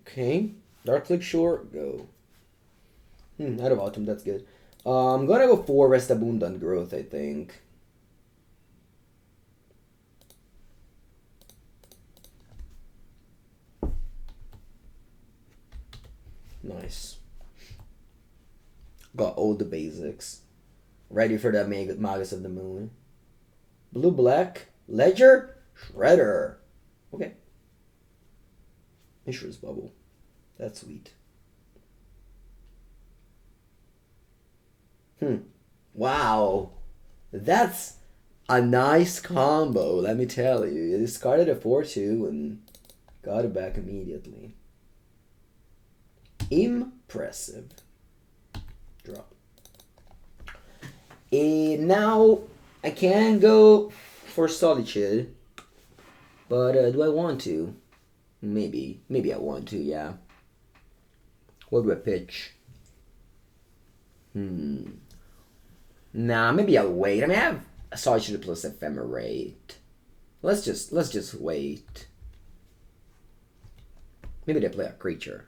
Okay, Dark Lake Shore, go. Out of Autumn, that's good. I'm gonna go for Rest Abundant Growth, I think. Nice. Got all the basics. Ready for the Magus of the Moon. Blue-black. Ledger. Shredder. Okay. Mishra's Bubble. That's sweet. Wow. That's a nice combo, let me tell you. You discarded a 4/2 and got it back immediately. Impressive. Draw. Now I can go for Solitude, but do I want to? Maybe I want to, yeah. What do I pitch? Nah, maybe I'll wait. I mean, I have a Solitude plus Ephemerate. Let's just wait. Maybe they play a creature.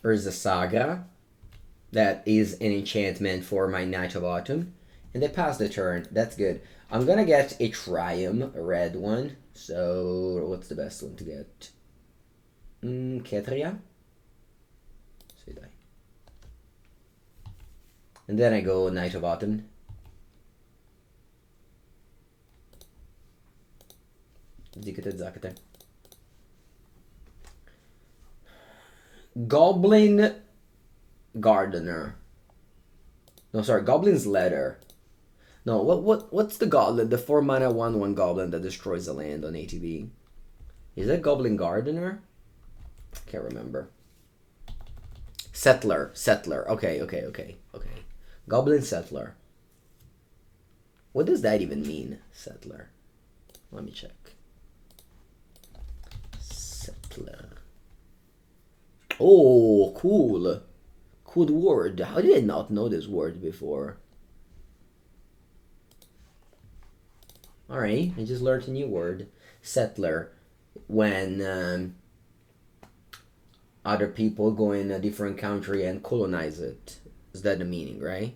Or is a Saga. That is an enchantment for my Knight of Autumn. And they pass the turn. That's good. I'm gonna get a Triome, a red one. So, what's the best one to get? Ketria? So die. And then I go Knight of Autumn. Zikete Zakete. Goblin Gardener. No, sorry, Goblin's Letter. No, what's the goblin? The 4-mana 1/1 goblin that destroys a land on ATB. Is that Goblin Gardener? Can't remember. Settler. Okay. Goblin Settler. What does that even mean, Settler? Let me check. Settler. Oh, cool. Cool word. How did I not know this word before? Alright, I just learned a new word. Settler. When other people go in a different country and colonize it. Is that the meaning, right?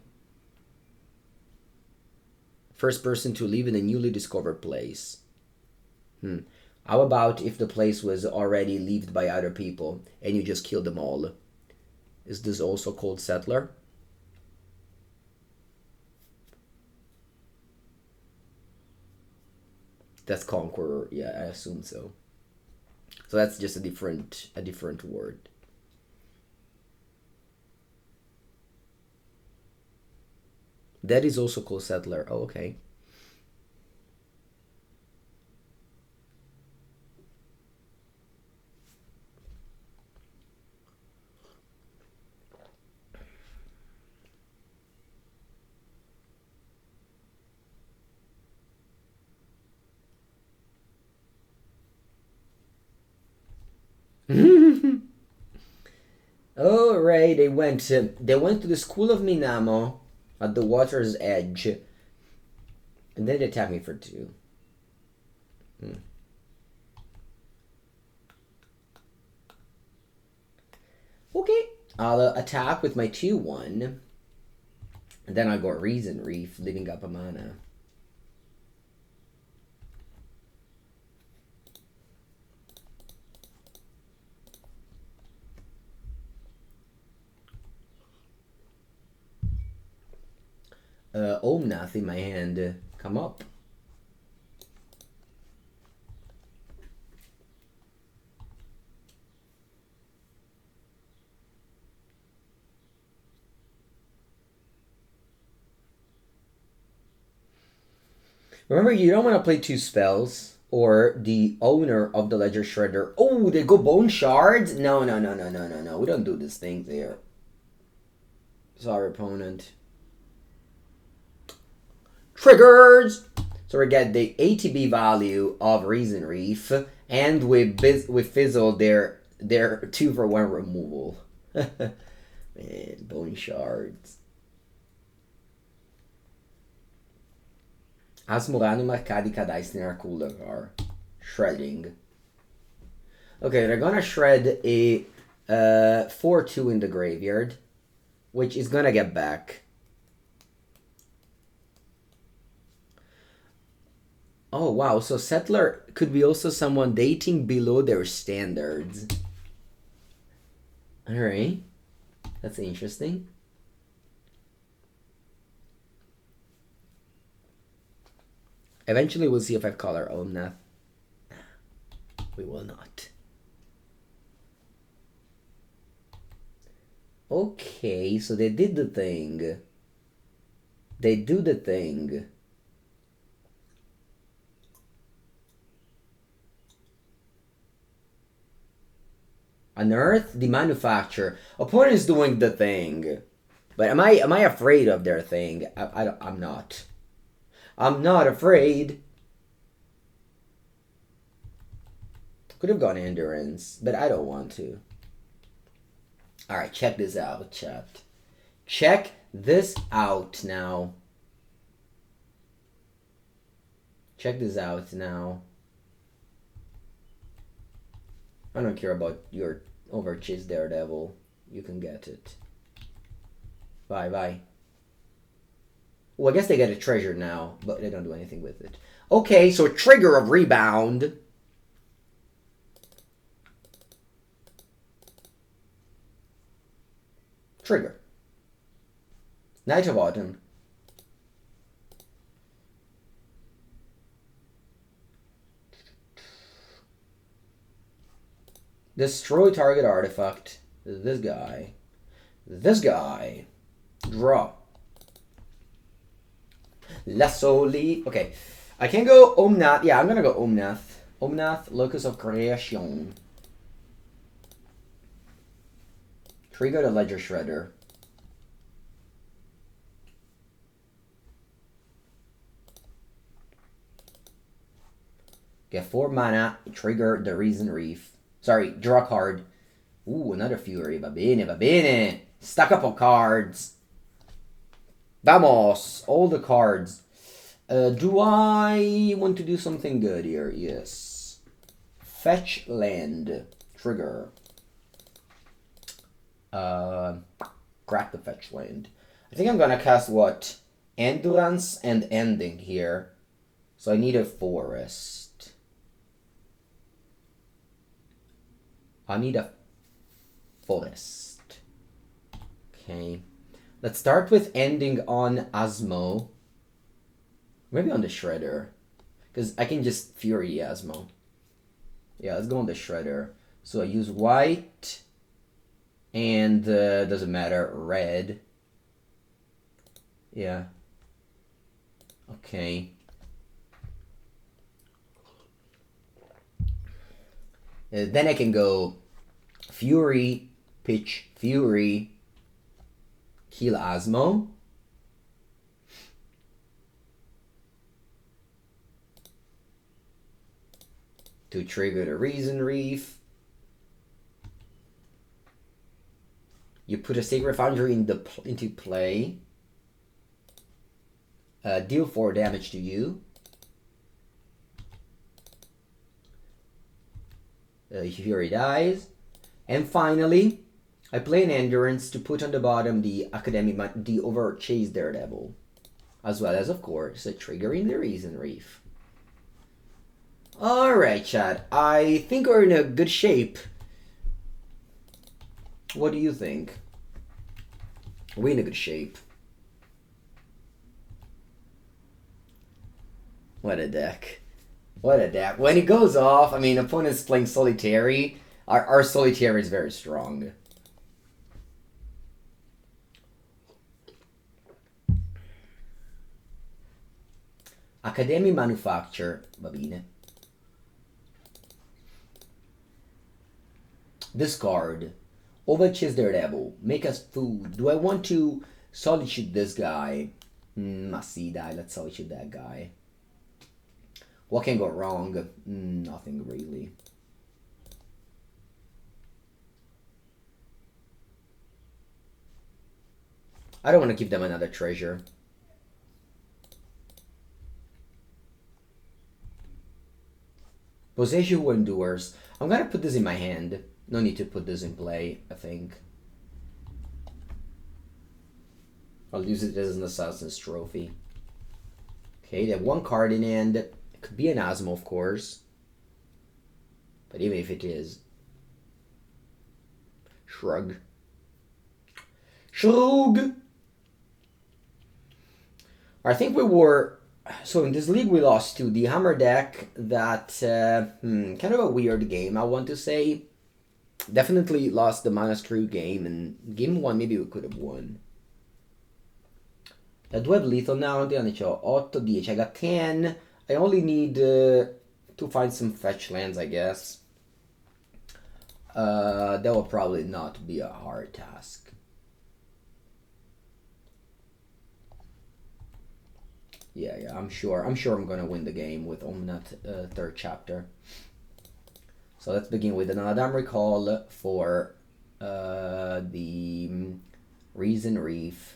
First person to live in a newly discovered place. How about if the place was already lived by other people and you just killed them all? Is this also called Settler? That's Conqueror. Yeah, I assume so. So that's just a different word. That is also called Settler. Oh, okay. Oh, right, they went to the school of Minamo at the water's edge, and then they attacked me for 2. Okay, I'll attack with my 2/1, and then I'll go Risen Reef, living up a mana. Omnath in my hand. Come up. Remember, you don't want to play 2 spells, or the owner of the Ledger Shredder. Oh, they go Bone Shards? No. We don't do this thing there. Sorry, opponent. Triggers! So we get the ATB value of Risen Reef, and we fizzle their 2-for-1 removal. Man, Bone Shards. Asmurano marcati cadastri nella cooler. Shredding. Okay, they're gonna shred a 4/2 in the graveyard, which is gonna get back. Oh wow, so Settler could be also someone dating below their standards. Alright. That's interesting. Eventually we'll see if I call her Omnath. We will not. Okay, so they did the thing. They do the thing. Unearth the Manufacturer. Opponent is doing the thing. But am I afraid of their thing? I'm not. I'm not afraid. Could have gone Endurance, but I don't want to. Alright, check this out, chat. Check this out now. Check this out now. I don't care about your Overchase Daredevil. You can get it. Bye, bye. Well, I guess they get a treasure now, but they don't do anything with it. Okay, so trigger of Rebound. Trigger. Knight of Autumn. Destroy target artifact. This guy. This guy. Draw. Lassoli. Okay. I can go Omnath. Yeah, I'm gonna go Omnath. Omnath, Locus of Creation. Trigger the Ledger Shredder. Get 4 mana. Trigger the Risen Reef. Sorry, draw a card. Ooh, another Fury. Va bene, va bene. Stack up on cards. Vamos. All the cards. Do I want to do something good here? Yes. Fetch land. Trigger. Crack the fetch land. I think I'm gonna cast what? Endurance and Ending here. So I need a forest. I need a forest. Okay. Let's start with Ending on Asmo. Maybe on the Shredder. Because I can just Fury Asmo. Yeah, let's go on the Shredder. So I use white. And doesn't matter, red. Yeah. Okay. Then I can go Fury, pitch Fury, kill Asmo. To trigger the Risen Reef. You put a Sacred Foundry into play. Deal 4 damage to you. Fury dies. And finally, I play an Endurance to put on the bottom the Overchase Daredevil. As well as, of course, triggering the Risen Reef. Alright, chat. I think we're in a good shape. What do you think? We're in a good shape. What a deck. What a deck. When it goes off, I mean, opponents playing Solitary. Our Solitary is very strong. Academy Manufacture. Va bene. Discard. Overchase Daredevil. Make us food. Do I want to Solitude this guy? I see that. Let's Solitude that guy. What can go wrong? Nothing really. I don't want to give them another treasure. Boseiju endures. I'm gonna put this in my hand. No need to put this in play, I think. I'll use it as an Assassin's Trophy. Okay, they have one card in hand. It could be an Asmo, of course. But even if it is... Shrug. Shrug! I think we were... So in this league we lost to the Hammer deck that... kind of a weird game, I want to say. Definitely lost the Mana Screw game, and game 1 maybe we could have won. Do I have lethal now? Anche c'ho 8, 10. I got 10. I only need to find some fetch lands, I guess. That will probably not be a hard task. Yeah, I'm sure I'm gonna win the game with Omnath third chapter. So let's begin with an Eladamri call for the Risen Reef.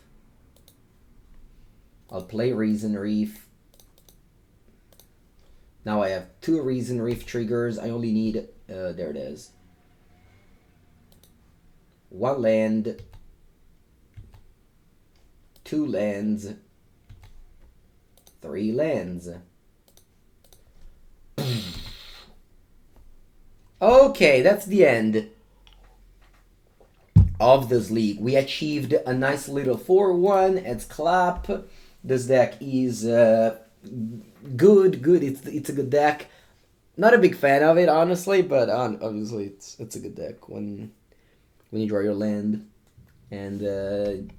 I'll play Risen Reef. Now I have 2 Risen Reef triggers. I only need, there it is. 1 land, 2 lands, 3 lands. Okay, that's the end of this league. We achieved a nice little 4-1 at Clap. This deck is good. It's a good deck. Not a big fan of it, honestly, but obviously it's a good deck when you draw your land and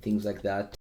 things like that.